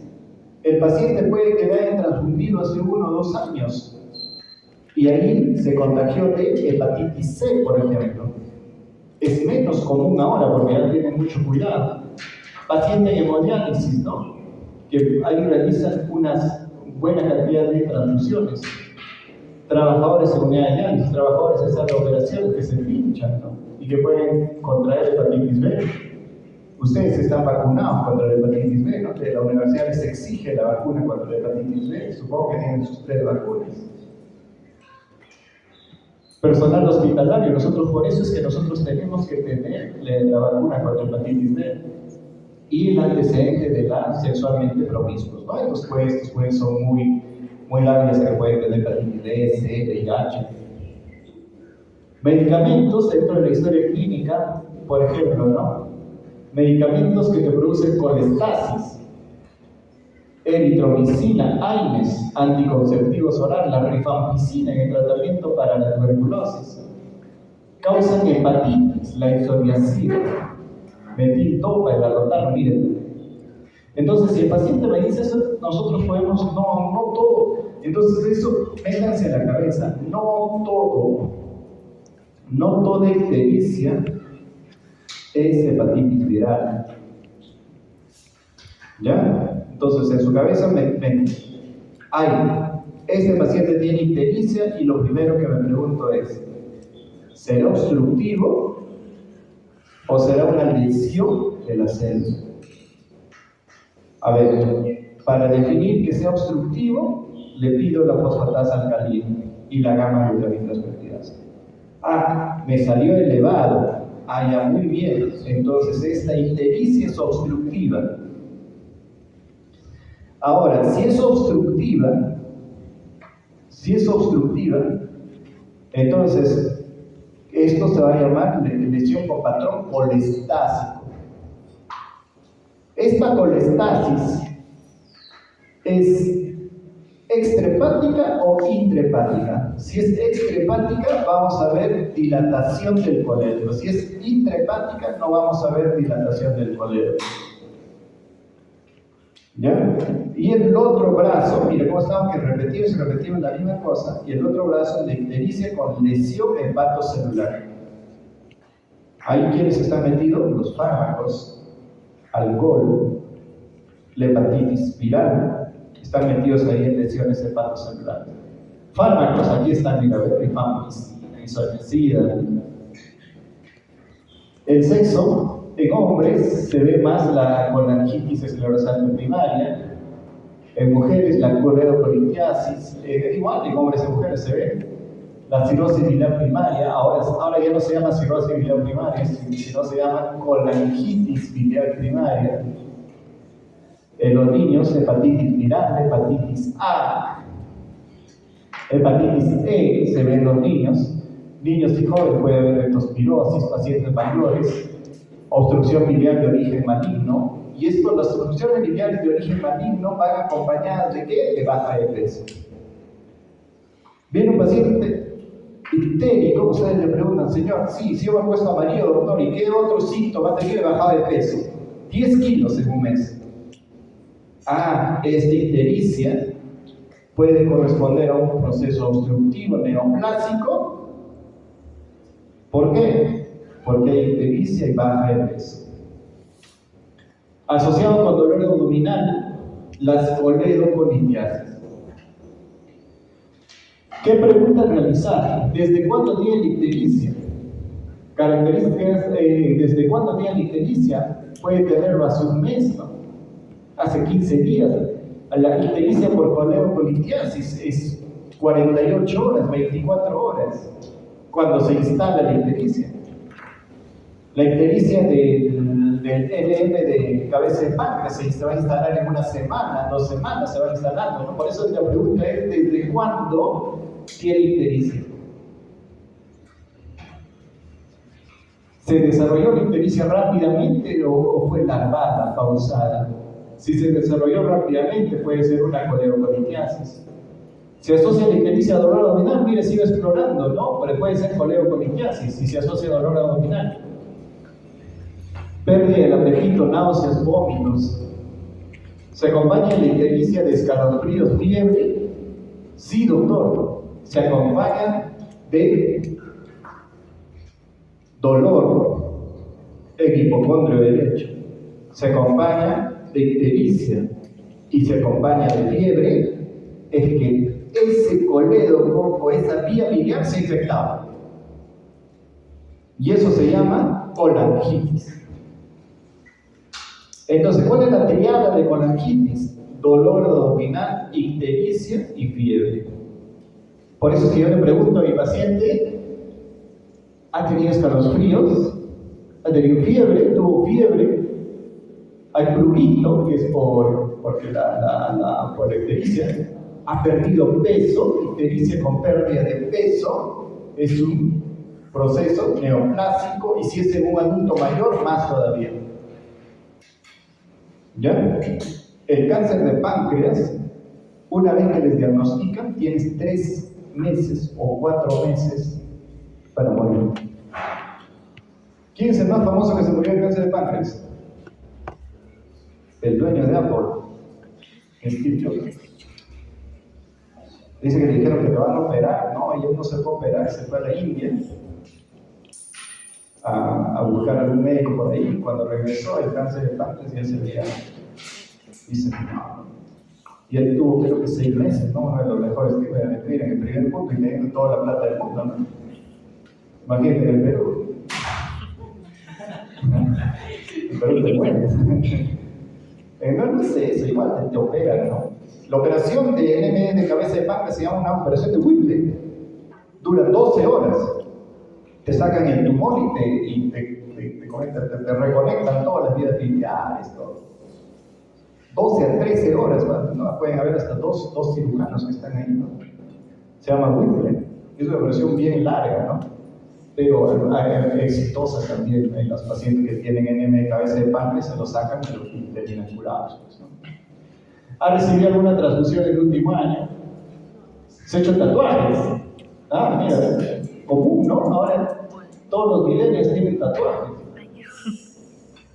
El paciente puede que haya transfundido hace 1 o 2 años y ahí se contagió de hepatitis C, por ejemplo. Es menos común ahora porque ya tienen mucho cuidado. Paciente en hemodiálisis, ¿no? Que ahí realizan una buena cantidad de transfusiones. Trabajadores en unidad de diálisis, trabajadores de sala de operaciones que se pinchan, ¿no? Y que pueden contraer hepatitis B. Ustedes están vacunados contra la hepatitis B, ¿no? De la universidad les exige la vacuna contra la hepatitis B. Supongo que tienen sus 3 vacunas. Personal hospitalario, por eso es que nosotros tenemos que tener la vacuna contra hepatitis B y el antecedente de la sexualmente promiscuos, ¿no? Estos pues son muy lábiles que pueden tener hepatitis B, C, VIH. Medicamentos dentro de la historia clínica, por ejemplo, ¿no? Medicamentos que te producen colestasis, eritromicina, AINES, anticonceptivos orales, la rifampicina en el tratamiento para la tuberculosis. Causan hepatitis, la isoniazida, metildopa, el allotal, miren. Entonces, si el paciente me dice eso, nosotros podemos, no todo. Entonces, eso, métanse a la cabeza, no toda ictericia es hepatitis viral. ¿Ya? Entonces, en su cabeza este paciente tiene ictericia y lo primero que me pregunto es, ¿será obstructivo o será una lesión de la célula? A ver, para definir que sea obstructivo, le pido la fosfatasa alcalina y la gamma-glutaminotransferasa. Ah, me salió elevado. Ah, ya, muy bien. Entonces esta ictericia es obstructiva. Ahora, si es obstructiva, entonces esto se va a llamar lesión con patrón colestásico. Esta colestasis es extrahepática o intrahepática. Si es extrahepática, vamos a ver dilatación del colédoco. Si es intrahepática, no vamos a ver dilatación del colédoco. ¿Ya? Y el otro brazo, mira cómo estamos que repetimos la misma cosa, y el otro brazo de ictericia con lesión hepatocelular. Ahí quienes están metidos, los fármacos, alcohol, la hepatitis viral, están metidos ahí en lesiones hepatocelulares. Fármacos, aquí están, mira, rifampicina, isoniazida. El sexo, en hombres se ve más la colangitis esclerosante primaria, en mujeres la coledocolitiasis, igual en hombres y mujeres se ve la cirrosis biliar primaria, ahora ya no se llama cirrosis biliar primaria, sino se llama colangitis biliar primaria. En los niños, hepatitis viral, hepatitis A, hepatitis E se ve en los niños y jóvenes puede haber leptospirosis, pacientes mayores, obstrucción biliar de origen maligno, y las obstrucciones biliares de origen maligno van acompañadas de ¿qué? De baja de peso. Viene un paciente ictérico, ustedes le preguntan, señor, sí, yo me he puesto amarillo, doctor, ¿y qué otro síntoma tiene bajada de peso? 10 kilos en un mes. Ah, esta ictericia puede corresponder a un proceso obstructivo neoplásico. ¿Por qué? Porque hay ictericia y baja de peso. Asociado con dolor abdominal, las coledocolitiasis. ¿Qué pregunta realizar? ¿Desde cuándo tiene la ictericia? Características, ¿desde cuándo tiene la ictericia? Puede tenerlo hace un mes, ¿no? Hace 15 días. La ictericia por coledocolitiasis es 48 horas, 24 horas, cuando se instala la ictericia. La ictericia del LM de cabeza de páncreas se va a instalar en una semana, 2 semanas se va instalando, ¿no? Por eso la pregunta es, ¿desde cuándo tiene ictericia? ¿Se desarrolló la ictericia rápidamente o fue larvada, pausada? Si se desarrolló rápidamente, puede ser una coledocolitiasis. Se asocia la ictericia a dolor abdominal, mire, sigo explorando, ¿no? Pero puede ser coledocolitiasis si se asocia a dolor abdominal. Pérdida del apetito, náuseas, vómitos. ¿Se acompaña la ictericia de escalofríos, fiebre? Sí, doctor. Se acompaña de dolor en hipocondrio derecho. Se acompaña de ictericia y se acompaña de fiebre, es que ese colédoco o esa vía biliar se infectaba. Y eso se llama colangitis. Entonces, ¿cuál es la triada de colangitis? Dolor abdominal, ictericia y fiebre. Por eso es que yo le pregunto a mi paciente, ¿ha tenido escalofríos? ¿Ha tenido fiebre? ¿Tuvo fiebre? Hay prurito, que es por la ictericia. Ha perdido peso, ictericia con pérdida de peso, es un proceso neoplásico, y si es en un adulto mayor, más todavía. ¿Ya? El cáncer de páncreas, una vez que les diagnostican, tienes 3 meses o 4 meses para morir. ¿Quién es el más famoso que se murió de cáncer de páncreas? El dueño de Apple, Steve Jobs. Dice que le dijeron que te van a operar, no, y él no se fue a operar, se fue a la India a buscar a algún médico por ahí. Cuando regresó, el cáncer de páncreas ya se veía. Dice, no. Y él tuvo, creo que 6 meses, ¿no? Uno de los mejores tipos de aventura en el primer punto y teniendo toda la plata del mundo, ¿no? Imagínate en Perú. En Perú te mueres. No es eso, igual te operan, ¿no? La operación de NMS de cabeza de páncreas se llama una operación de Whipple. Dura 12 horas. te sacan el tumor y te reconectan todas las vías biliares, todo. 12 a 13 horas, ¿no? Pueden haber hasta dos cirujanos que están ahí, ¿no? Se llama Whipple. Es una versión bien larga, ¿no? Pero exitosa también en los pacientes que tienen enema de cabeza de páncreas, se lo sacan y terminan curados, pues, ¿no? ¿Ha recibido alguna transfusión en el último año? ¿Se ha hecho tatuajes? Ah, mira, común, ¿no? Ahora todos los millennials tienen tatuajes.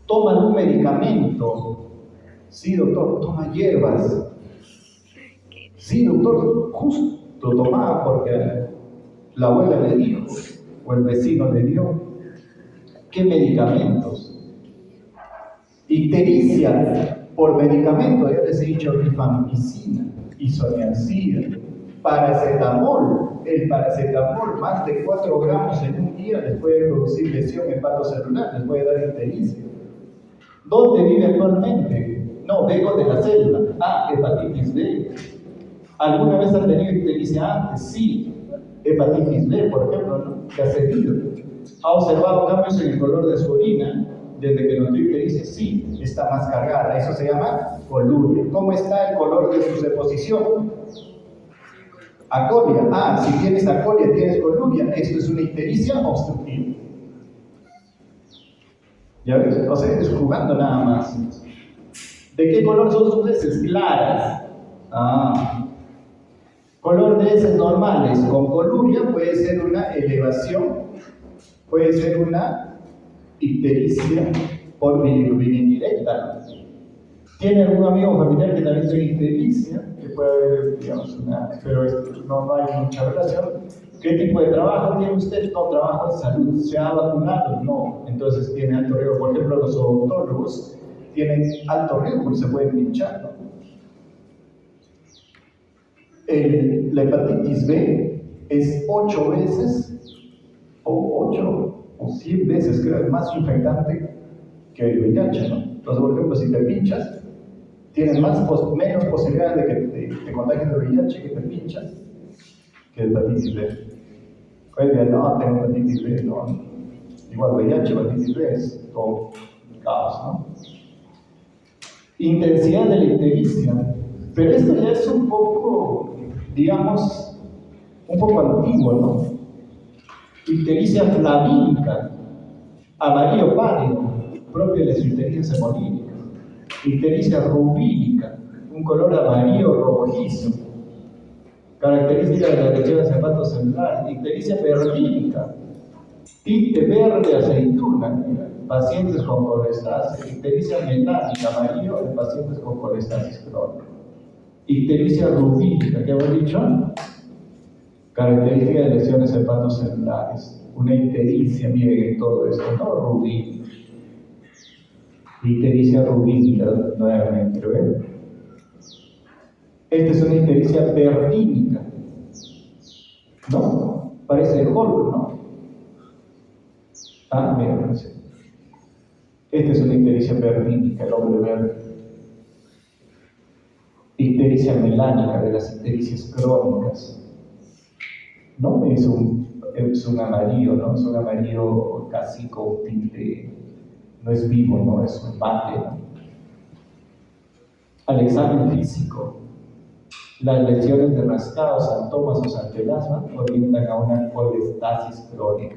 Toman un medicamento. Sí, doctor, toma hierbas. Sí, doctor, justo tomaba porque la abuela le dijo, o el vecino le dio. ¿Qué medicamentos? Ictericia, por medicamento, ya les he dicho, rifampicina, isoniazida, paracetamol. El paracetamol, más de 4 gramos en un día, les puede producir lesión hepatocelular, les puede dar ictericia. ¿Dónde vive actualmente? No, vengo de la célula. Ah, hepatitis B. ¿Alguna vez han tenido ictericia antes? Sí. Hepatitis B, por ejemplo, ¿no? ¿Qué ha seguido? ¿Ha observado cambios en el color de su orina desde que notó ictericia? Sí, está más cargada. Eso se llama coluria. ¿Cómo está el color de su deposición? Acolia. Ah, si tienes acolia, tienes coluria. Esto es una ictericia obstructiva. ¿Ya ves? O sea, es jugando nada más. ¿De qué color son sus heces? Claras. Ah. Color de heces normales con coluria puede ser una elevación, puede ser una ictericia por bilirrubina indirecta. ¿Tiene algún amigo familiar que también tenga ictericia? Que puede haber, digamos, pero no hay mucha relación. ¿Qué tipo de trabajo tiene usted? No, trabajo en salud. ¿Se ha vacunado? No. Entonces tiene alto riesgo. Por ejemplo, los odontólogos tienen alto riesgo porque se pueden pinchar, ¿no? La hepatitis B es 8 veces, o 8 o 100 veces, creo, es más infectante que el VIH, ¿no? Entonces, por ejemplo, si te pinchas, tienes menos posibilidades de que te contagies de VIH que te pinchas que de hepatitis B. Puedes decir, no, tengo hepatitis B, no. Igual VIH, hepatitis B es todo caos, ¿no? Intensidad de la ictericia. Pero esto ya es un poco, digamos, un poco antiguo, ¿no? Ictericia flavínica, amarillo pálido, propia de las ictericias hemolíticas. Ictericia rubínica, un color amarillo rojizo, característica de las lesiones hepatocelulares. Ictericia verdínica, tinte verde aceituna, pacientes con colestasis. Ictericia metálica, amarillo en pacientes con colestasis crónica. Ictericia rubínica, ¿qué hemos dicho? Característica de lesiones hepatocelulares. Una ictericia, miren todo esto, ¿no? Rubínica. Ictericia rubínica, nuevamente, ¿ven? Esta es una ictericia verdínica, ¿no? Parece el Hulk, ¿no? Ah, miren, sí. Esta es una ictericia verdínica, el hombre verde. Ictericia melánica, de las ictericias crónicas, ¿no? Es un amarillo, ¿no? Es un amarillo casi con tinte, no es vivo, ¿no? Es un mate, ¿no? Al examen físico, las lesiones de rascado, santomas o santelasma orientan a una colestasis crónica.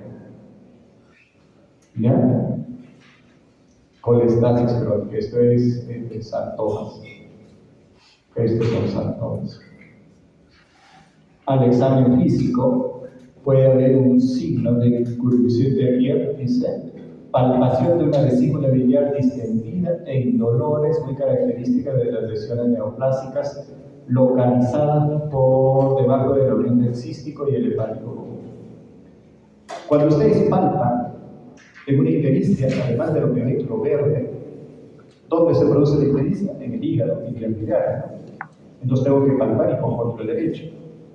¿Ya? Colestasis crónica, esto es santomas. Estos son santomas. Al examen físico puede haber un signo de curvación de Pierre, dice, palpación de una vesícula biliar distendida e indolores muy características de las lesiones neoplásicas localizadas por debajo del oriente cístico y el hepático. Cuando ustedes palpan en una ictericia, además de lo verde, ¿dónde se produce la ictericia? En el hígado y el biliar, ¿no? Entonces tengo que palpar hipocondrio derecho.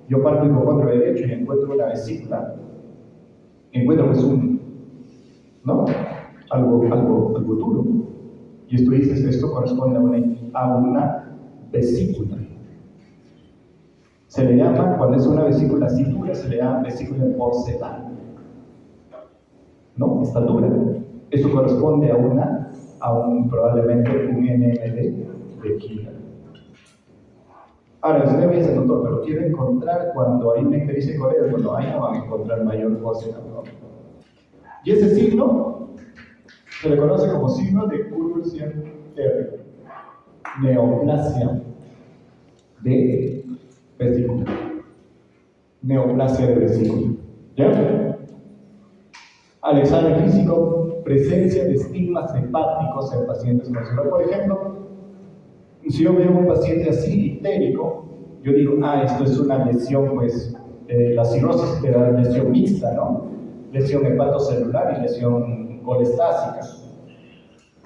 Yo palpo hipocondrio derecho y encuentro una vesícula. Encuentro que es algo duro. Y esto corresponde a una vesícula. Se le llama, cuando es una vesícula así dura, se le llama vesícula en porcelana. ¿no? Estatura. Eso corresponde probablemente un NM de kilo. Ahora, usted me dice, doctor, pero quiero encontrar cuando hay una ictericia corea, bueno, ahí no van a encontrar mayor cosa en abdomen. Y ese signo se le conoce como signo de Kullmann-Serre, neoplasia de vesícula. Neoplasia de vesícula. ¿Ya? Al examen físico, presencia de estigmas hepáticos en pacientes con cirrosis. Por ejemplo, si yo veo un paciente así, ictérico, yo digo, esto es una lesión, pues, la cirrosis te da lesión mixta, ¿no? Lesión hepatocelular y lesión colestásica.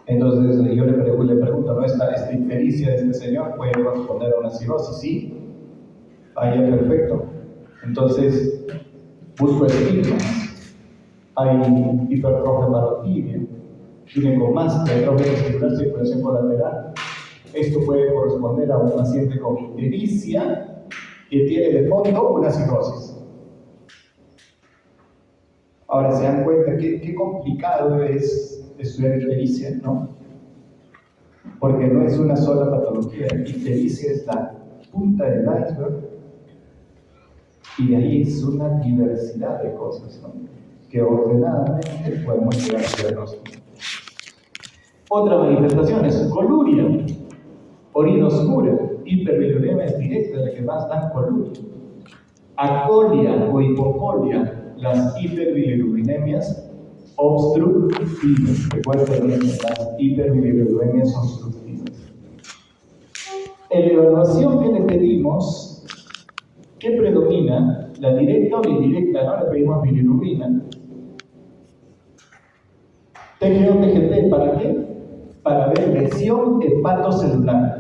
Entonces yo le pregunto, ¿no? ¿Esta ictericia de este señor puede corresponder a una cirrosis? Sí. Ahí es perfecto. Entonces, busco estigmas. Hay hipertrofia parotidia, ginecomastia, atrofia vesicular, circulación colateral. Esto puede corresponder a un paciente con ictericia que tiene de fondo una cirrosis. Ahora se dan cuenta qué complicado es estudiar ictericia, ¿no? Porque no es una sola patología. Ictericia es la punta del iceberg y de ahí es una diversidad de cosas, ¿no? Que ordenadamente podemos llegar a diagnóstico. Otra manifestación es coluria, orina oscura, hiperbiliuria es directa, la que más dan coluria. Acolia o hipocolia, las hiperbilirurinemias obstructivas. Recuerden bien, las hiperbilirurinemias obstructivas. En la evaluación que le pedimos, ¿qué predomina? La directa o la indirecta, no le pedimos bilirubina. TGO, TGP, ¿para qué? Para ver lesión hepatocelular.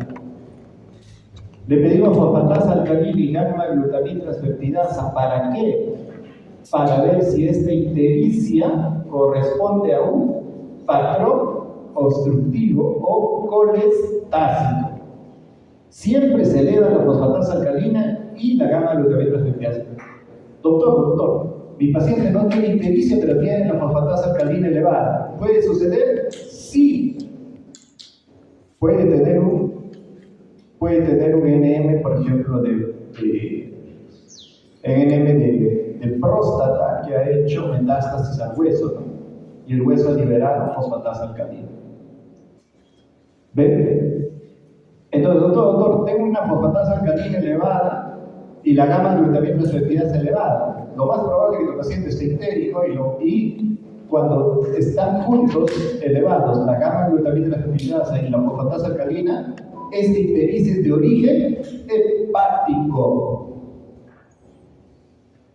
Le pedimos fosfatasa alcalina y gamma-glutamina transferpidasa. ¿Para qué? Para ver si esta ictericia corresponde a un patrón obstructivo o colestásico. Siempre se eleva la fosfatasa alcalina y la gamma-glutamina transferpidasa. Doctor, mi paciente no tiene ictericia, pero tiene la fosfatasa alcalina elevada. ¿Puede suceder? Sí. Puede tener un NM, por ejemplo, de próstata que ha hecho metástasis al hueso, ¿no? Y el hueso ha liberado fosfatasa alcalina. ¿Ven? Entonces, doctor, tengo una fosfatasa alcalina elevada y la gamma-glutamina transferpidasa elevada. Lo más probable es que el paciente esté ictérico y cuando están juntos elevados la gamma-glutamina transferpidasa y la fosfatasa alcalina, esta ictericia es de origen hepático.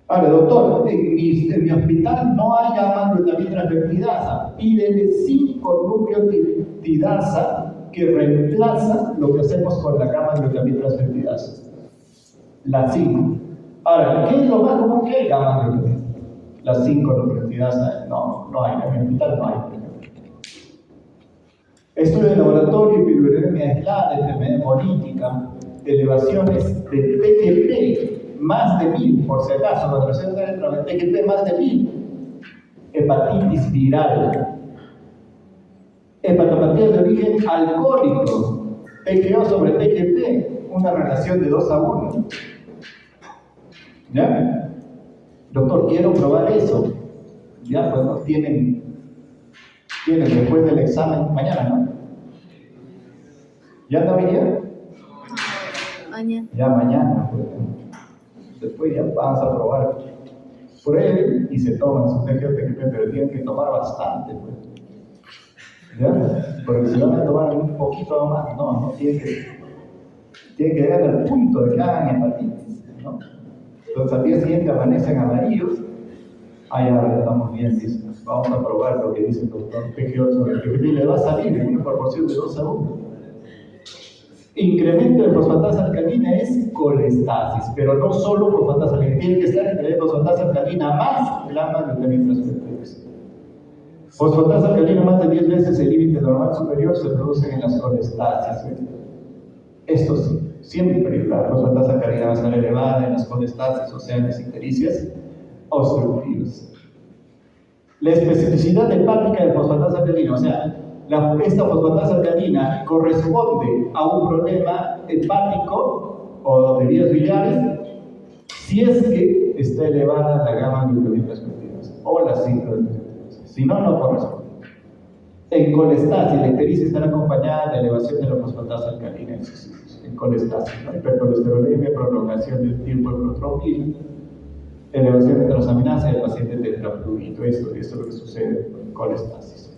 Ahora, doctor, en mi hospital no hay gamma-glutamina transferpidasa. Pídele 5 nucleotidasa que reemplaza lo que hacemos con la gamma-glutamina transferpidasa. La 5. Ahora, ¿qué es lo más común que hay gamma-glutamina? Las 5 nucleotidasa, no hay, en mi hospital no hay. Estudio de laboratorio, bilirubinemia aislada, enfermedad hemolítica, elevaciones de TGP, más de 1000, por si acaso, cuando presenta el TGP más de 1000. Hepatitis viral, hepatopatía de origen alcohólico, TGO sobre TGP, una relación de 2:1. ¿Ya? Doctor, quiero probar eso. Ya, pues no tienen después del examen mañana, ¿no? ¿Ya no venía? Mañana. Ya mañana, pues. Después ya vamos a probar. Prueben y se toman su TGP, pero tienen que tomar bastante, pues. ¿Ya? Porque si van a tomar un poquito más, no tienen que llegar al punto de que hagan hepatitis, ¿no? Entonces al día siguiente amanecen amarillos. Ya estamos bien, dice. Vamos a probar lo que dice el doctor PGO sobre el PGP. Le va a salir en una proporción de 2:1. Incremento de fosfatasa alcalina es colestasis, pero no solo fosfatasa alcalina, tiene que estar entre fosfatasa alcalina más gamma-glutamina transferpidasa. Fosfatasa alcalina más de 10 veces el límite normal superior se producen en las colestasis. Esto sí, siempre la fosfatasa alcalina va a estar elevada en las colestasis, o sea, en las ictericias obstructivas. La especificidad hepática de fosfatasa alcalina, o sea, esta fosfatasa alcalina corresponde a un problema hepático o de vías biliares si es que está elevada la gamma glutamina o la cicloglutaminasa. Si no, no corresponde. En colestasis, la ictericia estará acompañada de elevación de la fosfatasa alcalina en sus sitios. En colestasis, ¿no? Hipercolesterolemia, prolongación del tiempo de protrombina, elevación de transaminasa del paciente tetrafluido. Esto es lo que sucede en colestasis.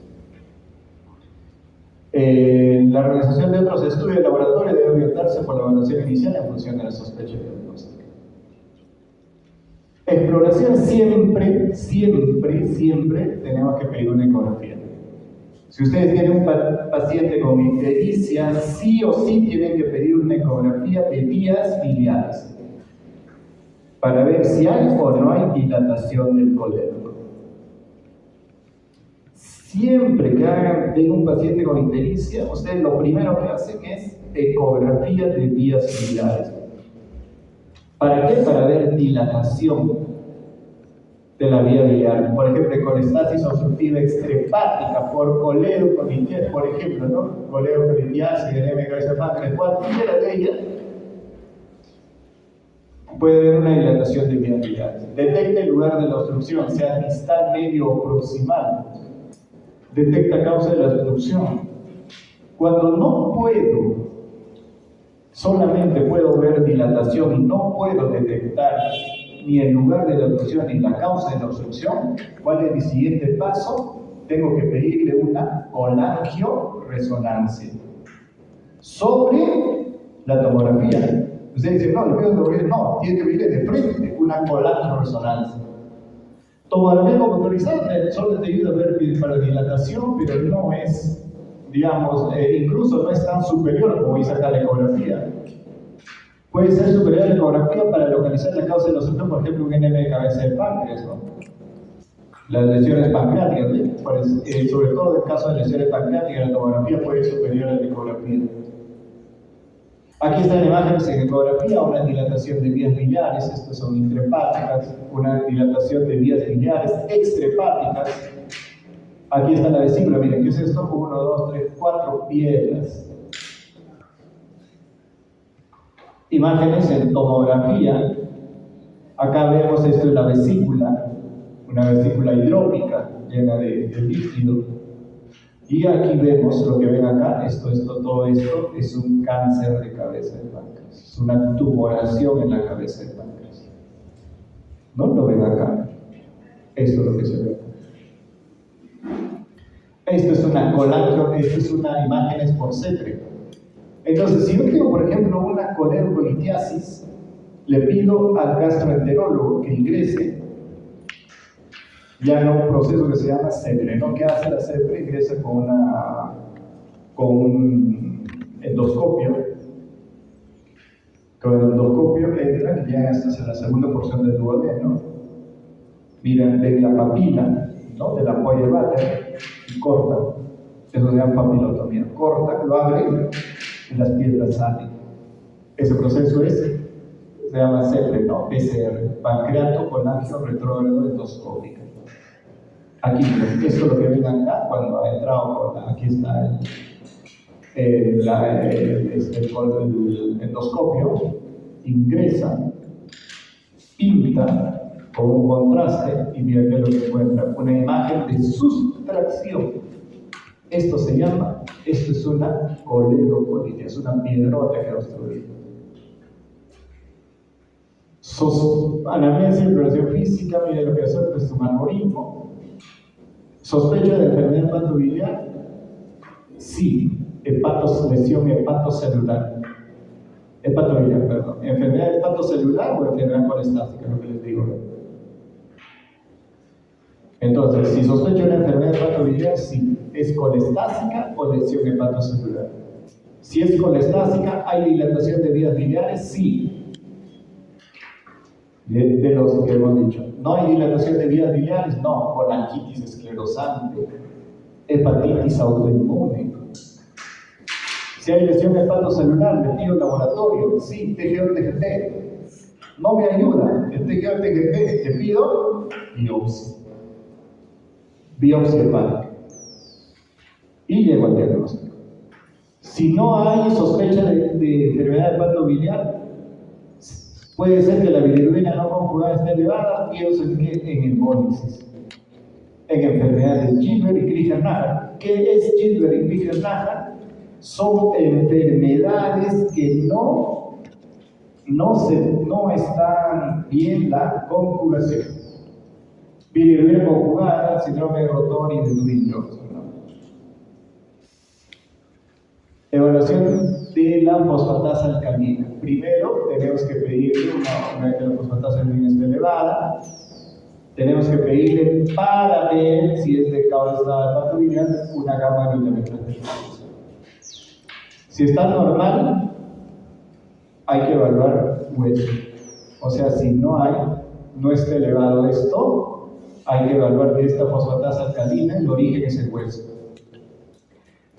La realización de otros estudios de laboratorio debe orientarse por la evaluación inicial en función de la sospecha diagnóstica. Exploración siempre tenemos que pedir una ecografía. Si ustedes tienen un paciente con ictericia, sí o sí tienen que pedir una ecografía de vías biliares para ver si hay o no hay dilatación del colédoco. Siempre que tengan un paciente con ictericia, ustedes lo primero que hacen es ecografía de vías biliares. ¿Para qué? Para ver dilatación de la vía biliar. Por ejemplo, colestasis obstructiva extrahepática por coledocolitiasis, por ejemplo, ¿no? Coledocolitiasis, anemia cabeza de páncreas, cualquiera de ellas puede haber una dilatación de vías biliares. Detecta el lugar de la obstrucción, sea distal, medio o proximal. Detecta causa de la obstrucción. Cuando no puedo, solamente puedo ver dilatación y no puedo detectar ni el lugar de la obstrucción ni la causa de la obstrucción, ¿cuál es mi siguiente paso? Tengo que pedirle una colangioresonancia sobre la tomografía. Ustedes dicen, no, no, tiene que pedirle de frente una colangioresonancia. Tomografía computarizada solo te ayuda a ver para dilatación, pero no es, digamos, incluso no es tan superior como dice acá la ecografía. Puede ser superior a la ecografía para localizar la causa de la obstrucción, por ejemplo, un NM de cabeza de páncreas, ¿no? Las lesiones pancreáticas, ¿sí? Pues, sobre todo en el caso de lesiones pancreáticas, la tomografía puede ser superior a la ecografía. Aquí están imágenes en ecografía, una dilatación de vías biliares, estas son intrahepáticas, una dilatación de vías biliares extrahepáticas. Aquí está la vesícula, miren, ¿qué es esto? 1, 2, 3, 4 piedras. Imágenes en tomografía. Acá vemos esto de la vesícula, una vesícula hidrópica llena de líquido. Y aquí vemos lo que ven acá, todo esto es un cáncer de cabeza de páncreas, es una tumoración en la cabeza de páncreas. ¿No lo ven acá? Esto es lo que se ve acá. Esto es una imágenes por CETRE. Entonces, si yo tengo, por ejemplo, una coledocolitiasis, le pido al gastroenterólogo que ingrese ya en un proceso que se llama CEPRE, ¿no? ¿Qué hace la CEPRE? Ingresa con un endoscopio. Con el endoscopio entra, que ya hasta la segunda porción del duodeno. Miren, ven la papila, ¿no? De la polla váter y corta. Eso se llama papilotomía. Corta, lo abre y las piedras salen. Ese proceso se llama CEPRE, ¿no? PCR, pancreato colangio retrógrado endoscópica. Aquí, esto es lo que ven acá cuando ha entrado, aquí está el endoscopio, ingresa, pinta con un contraste y mira qué es lo que encuentra, una imagen de sustracción. Esto es una coledocolitis, es una piedrota que ha obstruido. Anamnesia y exploración física, mira lo que hace, es un algoritmo. ¿Sospecha de enfermedad hepatobiliar? Sí, lesión hepatocelular. Hepatobiliar, perdón. ¿Enfermedad hepatocelular o enfermedad colestática? Es lo que les digo. Entonces, si sospecho una enfermedad hepatobiliar, sí. ¿Es colestática o lesión hepatocelular? Si es colestática, ¿hay dilatación de vías biliares? Sí. De los que hemos dicho. ¿No hay dilatación de vías biliares? No. Colangitis esclerosante, hepatitis autoinmune. Si hay lesión hepatocelular, le pido laboratorio. Sí, TGO-TGT. No me ayuda. El TGO-TGT, le pido biopsia. biopsia hepática y llego al diagnóstico. Si no hay sospecha de enfermedad hepatobiliar, puede ser que la bilirrubina no conjugada esté elevada, pienso en hemólisis, en enfermedades de Gilbert y Crigler-Najjar. ¿Qué es Gilbert y Crigler-Najjar? Son enfermedades que no están bien la conjugación. Bilirrubina conjugada, síndrome de Rotor y de Dewey-Johnson. Evaluación de la fosfatasa alcalina. Primero, tenemos que pedirle, una vez que la fosfatasa alcalina esté elevada, tenemos que pedirle para ver si es de causa hepatobiliar una gamma glutamitrasa. Si está normal, hay que evaluar hueso. O sea, si no está elevado esto, hay que evaluar que esta fosfatasa alcalina, el origen es el hueso.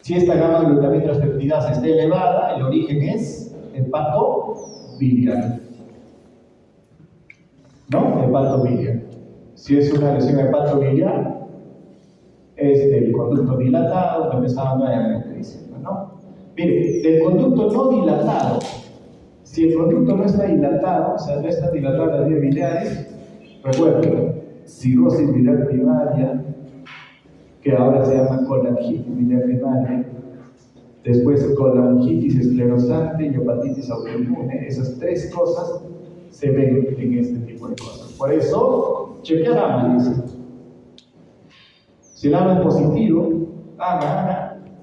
Si esta gamma glutamitrasa está elevada, el origen es hepatobiliar. ¿No? Hepatobiliar. Si es una lesión hepatobiliar, es del conducto dilatado, lo que estaba nuevamente diciendo, ¿no? Mire, del conducto no dilatado, si el conducto no está dilatado, o sea, no está dilatada las vías biliares, recuerden, cirrosis biliar primaria, que ahora se llama colangitis biliar primaria, después colangitis esclerosante y hepatitis autoinmune. Esas tres cosas se ven en este tipo de cosas. Por eso, chequear AMA, dice. Si el AMA es positivo,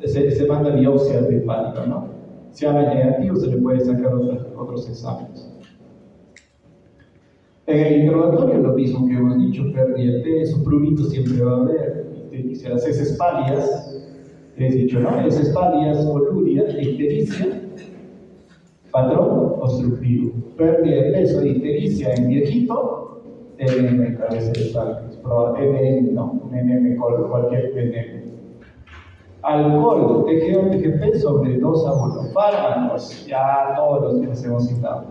se manda biopsia de hepática, ¿no? Si AMA es negativo, se le puede sacar otros exámenes. En el interrogatorio lo mismo que hemos dicho, pérdida de peso, prurito siempre va a haber. Si las heces pálidas, les he dicho, ¿no? Heces pálidas, coluria, ictericia, patrón obstructivo. Pérdida de peso de ictericia en viejito, NM cabeza de NM, cualquier NM. Alcohol, TGO, TGP, sobredosis a fármacos, ya todos los que les hemos citado.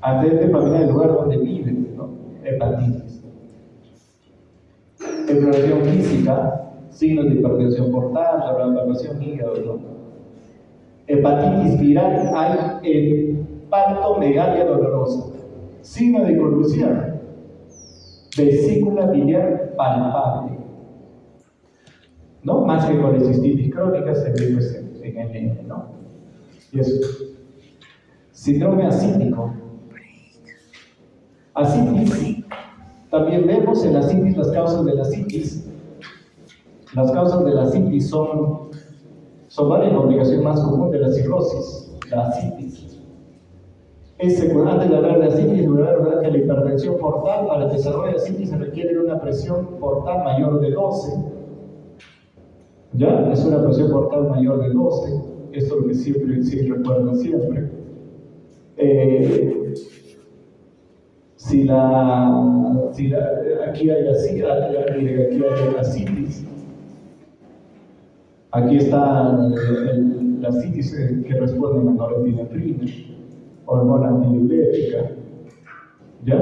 Antecedente familiar del lugar donde viven, ¿no? Hepatitis. Exploración física, signos de hipertensión portal, la evaluación hígado, ¿no? Hepatitis viral, hay hepatomegalia dolorosa, signo de corrupción, vesícula biliar palpable, ¿no? Más que colecistitis crónica se ve pues, en el nene, ¿no? Y eso. Síndrome ascítico. Ascitis. También vemos en la ascitis las causas de la ascitis. Las causas de la ascitis son varias complicaciones más comunes de la cirrosis, la ascitis. Antes de hablar de ascitis, verdad que la hipertensión portal para el desarrollo de ascitis se requiere una presión portal mayor de 12. ¿Ya? Es una presión portal mayor de 12. Esto es lo que sí recuerdo siempre. Aquí hay ascitis. Aquí está la ascitis que responde a norepinefrina, hormona antidiurética. ¿Ya?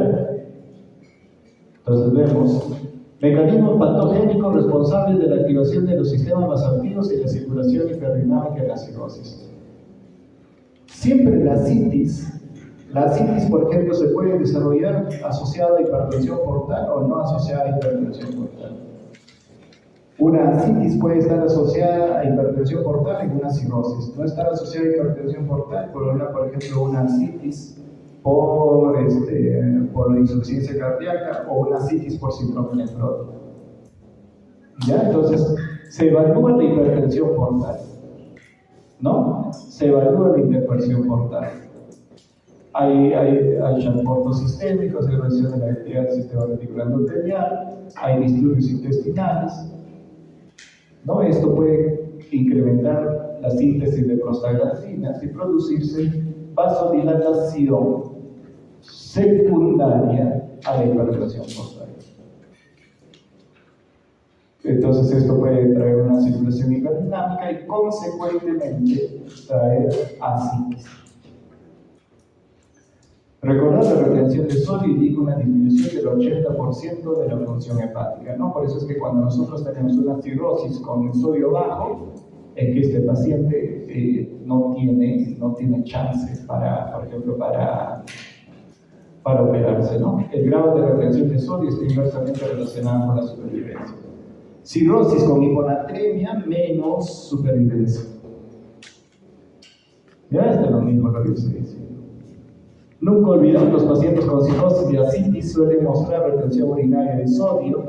Entonces vemos mecanismos patogénicos responsables de la activación de los sistemas vasoactivos y la circulación hiperdinámica de la cirrosis. Siempre la ascitis, por ejemplo, se puede desarrollar asociada a hipertensión portal o no asociada a hipertensión portal. Una ascitis puede estar asociada a hipertensión portal en una cirrosis. No estar asociada a hipertensión portal, por ejemplo, una ascitis por insuficiencia cardíaca o una ascitis por síndrome nefrótico. ¿Ya? Entonces, se evalúa la hipertensión portal, ¿no? Se evalúa la hipertensión portal. Hay transportes sistémicos, hay reducción de la actividad del sistema reticular endotelial, hay disturbios intestinales, ¿no? Esto puede incrementar la síntesis de prostaglandinas y producirse vasodilatación secundaria a la hipertensión portal. Entonces esto puede traer una circulación hiperdinámica y consecuentemente traer ascitis. Recordar la retención de sodio indica una disminución del 80% de la función hepática, ¿no? Por eso es que cuando nosotros tenemos una cirrosis con el sodio bajo, es que este paciente no tiene chance para, por ejemplo, para operarse, ¿no? El grado de retención de sodio está inversamente relacionado con la supervivencia. Cirrosis con hiponatremia menos supervivencia. Ya está lo mismo lo que estoy diciendo. Nunca olvidar, los pacientes con cirrosis y ascitis suelen mostrar retención urinaria de sodio,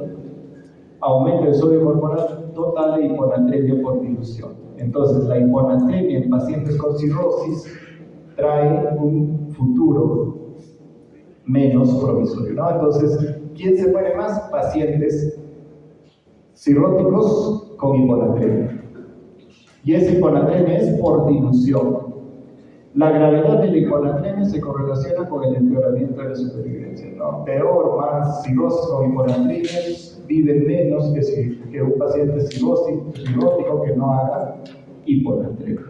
aumento de sodio corporal total e hiponatremia por dilución. Entonces, la hiponatremia en pacientes con cirrosis trae un futuro menos promisorio, ¿no? Entonces, ¿quién se muere más? Pacientes cirróticos con hiponatremia. Y esa hiponatremia es por dilución. La gravedad de la hiponatremia se correlaciona con el empeoramiento de la supervivencia, ¿no? Peor, más cirrosis con hiponatremia viven menos que un paciente cirrótico que no haga hiponatremia.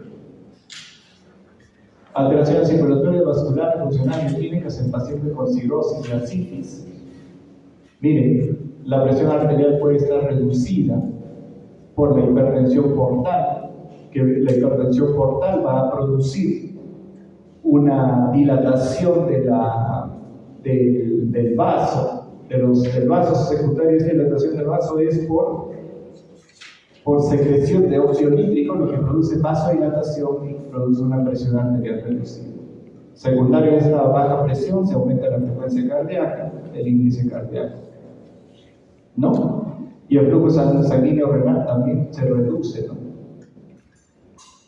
Alteraciones circulatorias, vasculares, funcionales y clínicas en pacientes con cirrosis y ascitis. Miren, la presión arterial puede estar reducida por la hipertensión portal, que la hipertensión portal va a producir una dilatación del vaso, del vaso secundario. Esta dilatación del vaso es por secreción de óxido nítrico, lo que produce vasodilatación y produce una presión arterial reducida. Secundario a esta baja presión se aumenta la frecuencia cardíaca, el índice cardíaco, ¿no? Y el flujo sanguíneo renal también se reduce, ¿no?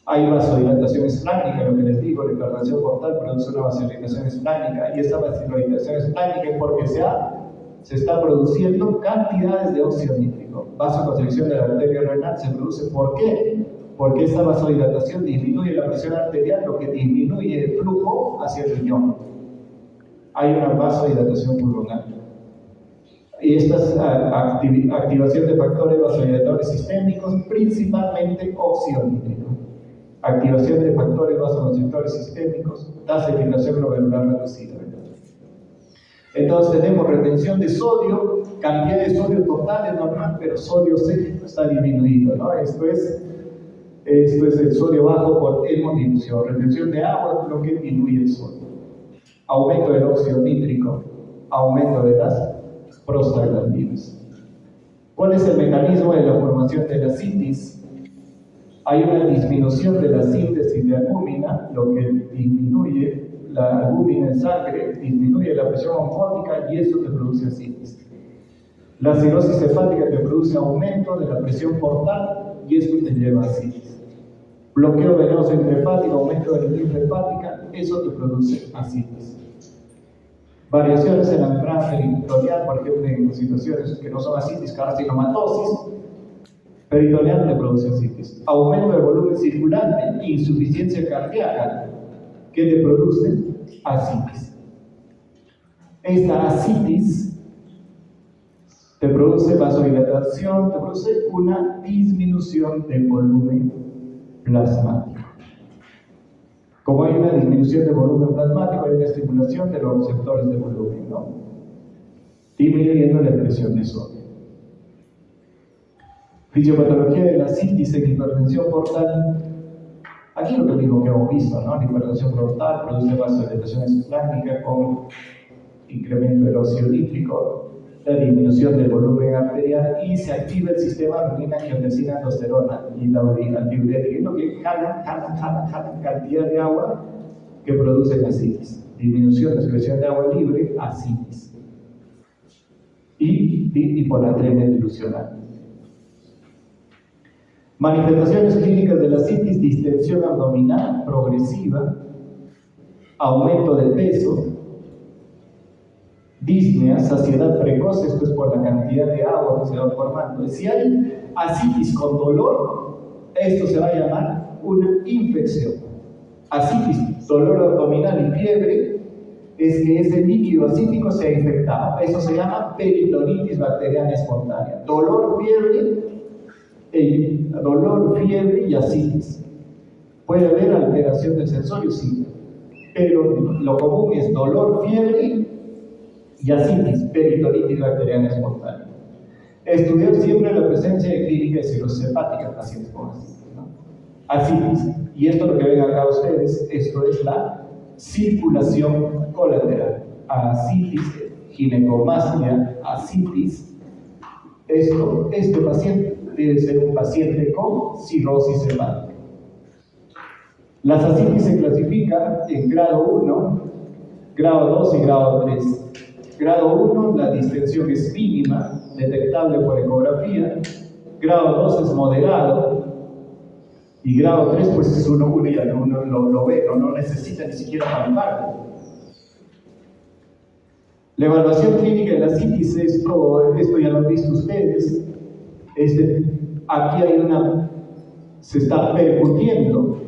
Hay vasodilatación esplánica, lo que les digo, la hipertensión portal produce una vasodilatación esplánica, y esa vasodilatación esplánica es porque se está produciendo cantidades de óxido nítrico. Vasoconstricción de la arteria renal se produce, ¿por qué? Porque esta vasodilatación disminuye la presión arterial, lo que disminuye el flujo hacia el riñón. Hay una vasodilatación pulmonar. Y esta es activación de factores vasodilatadores sistémicos, principalmente óxido nítrico. Activación de factores vasoconstrictores sistémicos, tasa de filtración glomerular reducida. Entonces tenemos retención de sodio, cantidad de sodio total es normal, pero sodio séptico está disminuido, ¿no? Esto es el sodio bajo por hemodilución. Retención de agua, lo que diluye el sodio. Aumento del óxido nítrico, aumento de las prostaglandinas. ¿Cuál es el mecanismo de la formación de la ascitis? Hay una disminución de la síntesis de albúmina, lo que disminuye la albúmina en sangre, disminuye la presión osmótica y eso te produce ascitis. La cirrosis hepática te produce aumento de la presión portal y esto te lleva a ascitis. Bloqueo venoso intrahepático, aumento de la linfa hepática, eso te produce ascitis. Variaciones en la membrana peritoneal, por ejemplo, en situaciones que no son ascitis, carcinomatosis, peritoneal te produce ascitis. Aumento de volumen circulante, insuficiencia cardíaca, que te produce ascitis. Esta ascitis te produce vasodilatación, te produce una disminución del volumen plasmático. Como hay una disminución del volumen plasmático, hay una estimulación de los receptores de volumen, ¿no? Disminuyendo la presión de sodio. Fisiopatología de la ascitis en hipertensión portal. Aquí lo que digo que hemos visto, ¿no? La hipertensión portal produce vasodilatación esplánica con incremento del óxido nítrico, la disminución del volumen arterial y se activa el sistema renina, angiotensina, aldosterona y la antidiurética, lo que jala cantidad de agua que produce la ascitis. Disminución de excreción de agua libre, ascitis. Y hiponatremia dilucional. Manifestaciones clínicas de la ascitis: distensión abdominal progresiva, aumento de peso, disnea, saciedad precoz, esto es por la cantidad de agua que se va formando. Si hay ascitis con dolor, esto se va a llamar una infección. Ascitis, dolor abdominal y fiebre, es que ese líquido ascítico se ha infectado. Eso se llama peritonitis bacteriana espontánea. Dolor, fiebre y ascitis. ¿Puede haber alteración del sensorio? Sí. pero lo común es dolor, fiebre y asitis, peritonitis bacteriana espontánea. Estudiar siempre la presencia de clínica de cirrosis hepática en pacientes con asitis, ¿no? Asitis, y esto lo que ven acá ustedes, esto es la circulación colateral. Asitis, ginecomastia, asitis. Este paciente debe ser un paciente con cirrosis hepática. Las asitis se clasifican en grado 1, grado 2 y grado 3. Grado 1, la distensión es mínima, detectable por ecografía. Grado 2 es moderado. Y grado 3, pues es uno ya uno lo ve, no necesita ni siquiera palparlo. La evaluación clínica de la asitis, esto ya lo han visto ustedes. Aquí se está percutiendo.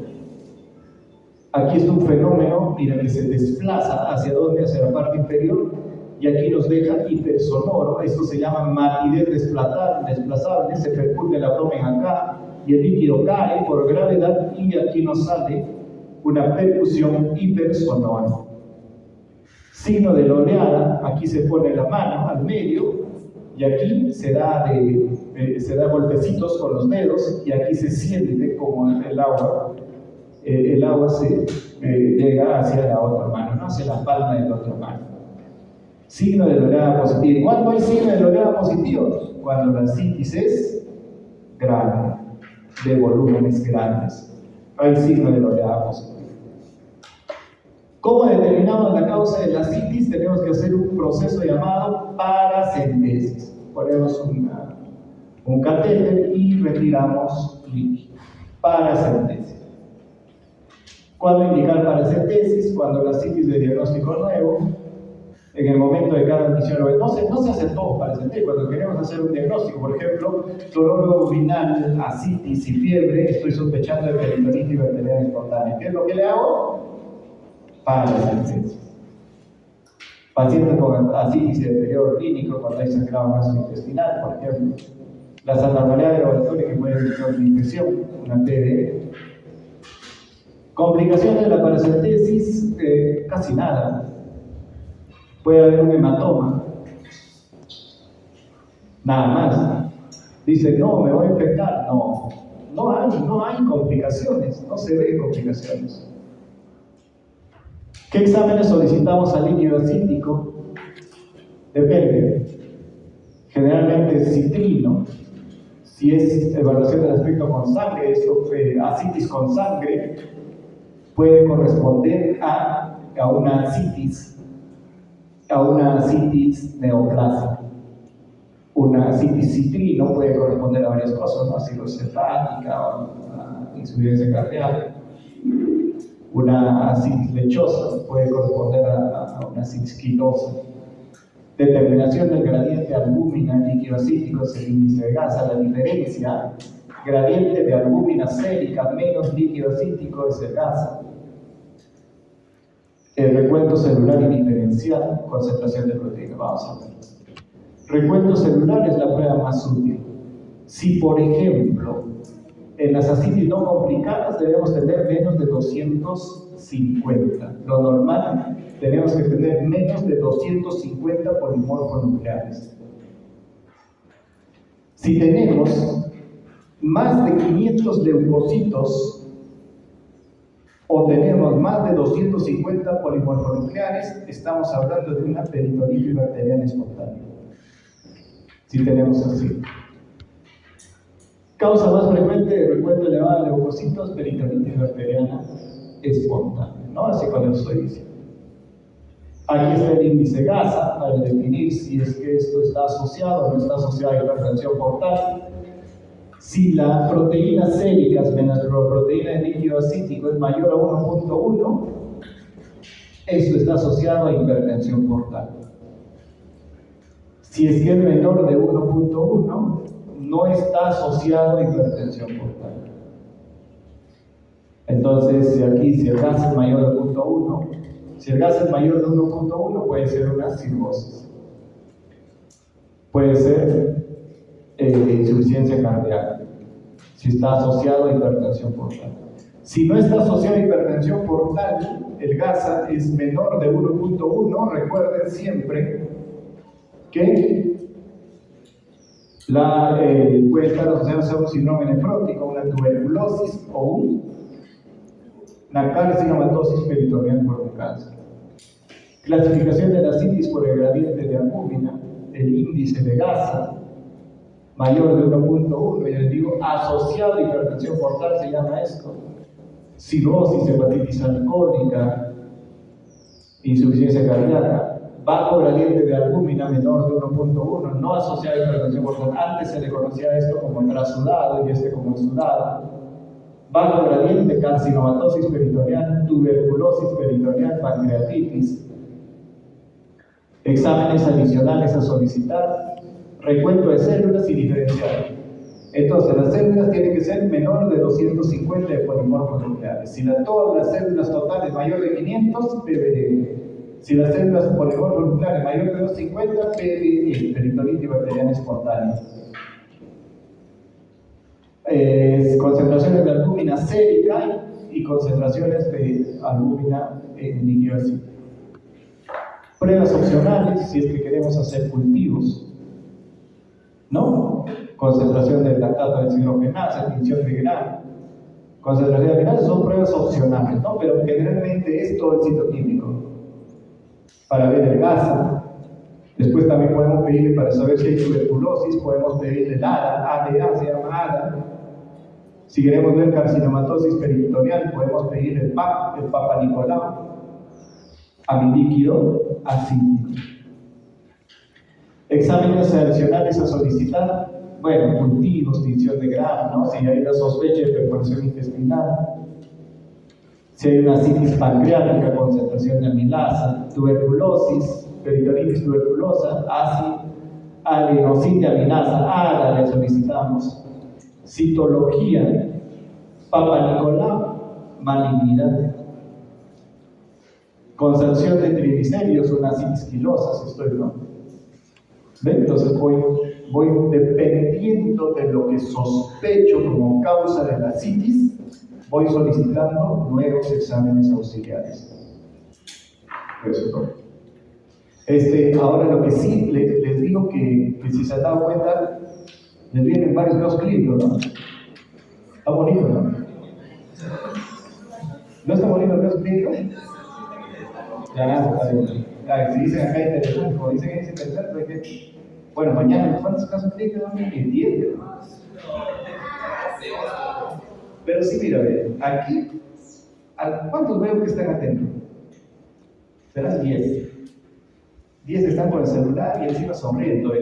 Aquí es un fenómeno, miren, que se desplaza hacia dónde, hacia la parte inferior, y aquí nos deja hipersonoro. Esto se llama matidez desplazable, se percute el abdomen acá, y el líquido cae por gravedad, y aquí nos sale una percusión hipersonora. Signo de la oleada, aquí se pone la mano al medio, y aquí se da golpecitos con los dedos, y aquí se siente como el agua se llega hacia la otra mano, ¿no? Hacia la palma de la otra mano. Signo de la oleada positiva. ¿Cuándo hay signo de la oleada positiva? Cuando la asitis es grande, de volúmenes grandes. Hay signo de la oleada positiva. ¿Cómo determinamos la causa de la asitis? Tenemos que hacer un proceso llamado paracentesis. Ponemos un catéter y retiramos líquido. Paracentesis. ¿Cuándo indicar paracentesis? Cuando la asitis de diagnóstico nuevo, en el momento de cada admisión. No se hace todo paracentesis. Cuando queremos hacer un diagnóstico, por ejemplo, dolor abdominal, asitis y fiebre, estoy sospechando de peritonitis bacteriana espontánea. ¿Qué es lo que le hago? Paracentesis. Pacientes con asitis de deterioro clínico, cuando hay sangrado gastrointestinal, por ejemplo. Las anormalidades laboratorias que pueden indicar una infección, una PDE. Complicaciones de la paracentesis, casi nada. Puede haber un hematoma, nada más. Dice, no, me voy a infectar. No hay complicaciones, no se ven complicaciones. ¿Qué exámenes solicitamos al líquido asítico? Depende. Generalmente es citrino. Si es evaluación del aspecto con sangre, asitis con sangre, puede corresponder a una asitis neoplásica. Una asitis citrino puede corresponder a varias cosas, ¿no? Cirrosis hepática, o una insuficiencia cardíaca. Una asitis lechosa puede corresponder a una asitis quilosa. Determinación del gradiente albúmina en líquido asítico es el índice de Gasa. La diferencia, gradiente de albúmina sérica menos líquido asítico es el Gasa. El recuento celular y diferencial, concentración de proteína. Vamos a ver. Recuento celular es la prueba más útil. Si, por ejemplo, en las asitis no complicadas debemos tener menos de 250. Lo normal, tenemos que tener menos de 250 polimorfonucleares. Si tenemos más de 500 leucocitos o tenemos más de 250 polimorfonucleares, estamos hablando de una peritonitis bacteriana espontánea. Si tenemos así. Causa más frecuente de recuento elevado de leucocitos, peritonitis bacteriana espontánea, ¿no? Así como lo estoy diciendo. Aquí está el índice Gasa para definir si es que esto está asociado o no está asociado a hipertensión portal. Si la proteína séricas menos la proteína de líquido asítico es mayor a 1.1, esto está asociado a hipertensión portal. Si es que es menor de 1.1, no está asociado a hipertensión portal. Entonces, si el gas es mayor de 0.1, si el gas es mayor de 1.1, puede ser una cirrosis. Puede ser insuficiencia cardíaca, si está asociado a hipertensión portal. Si no está asociado a hipertensión portal, el GASA es menor de 1.1, recuerden siempre que puede estar asociado a un síndrome nefrótico, una tuberculosis o una carcinomatosis peritoneal por un cáncer. Clasificación de la citis por el gradiente de albúmina, el índice de GASA mayor de 1.1, y les digo, asociado a hipertensión portal se llama esto, cirrosis, hepatitis alcohólica, insuficiencia cardíaca, bajo gradiente de albúmina menor de 1.1, no asociado a hipertensión portal. Antes se le conocía esto como trasudado y este como exudado. Bajo gradiente, carcinomatosis peritoneal, tuberculosis peritoneal, pancreatitis. Exámenes adicionales a solicitar, recuento de células y diferencial. Entonces, las células tienen que ser menor de 250 de polimorfos nucleares. Si todas las células totales mayor de 500, PBL. Si las células polimorfos nucleares mayor de 250, PBL, peritonitis bacteriana espontánea. Concentraciones de albúmina sérica y concentraciones de albúmina en líquido ácido. Pruebas opcionales, si es que queremos hacer cultivos, ¿no? Concentración de lactato deshidrogenasa, tinción de grano, concentración de grano, son pruebas opcionales, ¿no? Pero generalmente es todo el citoquímico para ver el GASA. Después también podemos pedirle, para saber si hay tuberculosis, podemos pedirle el ADA se llama ADA. Si queremos ver carcinomatosis peritoneal, podemos pedir el PAP, el Papa Nicolau, amilíquido acídico. Exámenes adicionales a solicitar, bueno, cultivos, tinción de grano, ¿no? Si hay una sospecha de perforación intestinal, si hay una citis pancreática, concentración de amilasa, tuberculosis, peritonitis tuberculosa, adenosine-aminasa, ADA le solicitamos. Citología, Papa Nicolau, malignidad. Concentración de triglicéridos, una citis quilosa, si estoy, ¿no? ¿Ven? Entonces voy dependiendo de lo que sospecho como causa de la citis, voy solicitando nuevos exámenes auxiliares. Eso. Ahora lo que sí les digo que si se han dado cuenta, les vienen varios nuevos clínicos, ¿no? Está bonito, ¿no? ¿No está bonito el nuevo clínico? Ya, si dicen acá interesante, como dicen que es interesante, que bueno, mañana, ¿cuántos casos clínicos van a tener? 10, ¿no? Pero sí, mira, aquí, ¿cuántos veo que están atentos? Serán 10. 10 están con el celular y encima sonriendo.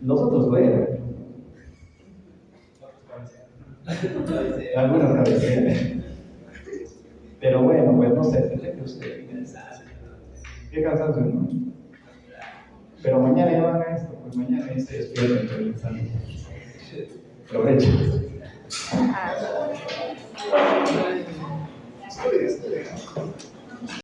Los otros duermen. Algunos cabecean. Pero bueno, pues no sé, fíjate usted. Qué cansancio, ¿no? Pero mañana ya van a esto, pues mañana ya se despiertan. Aprovechen.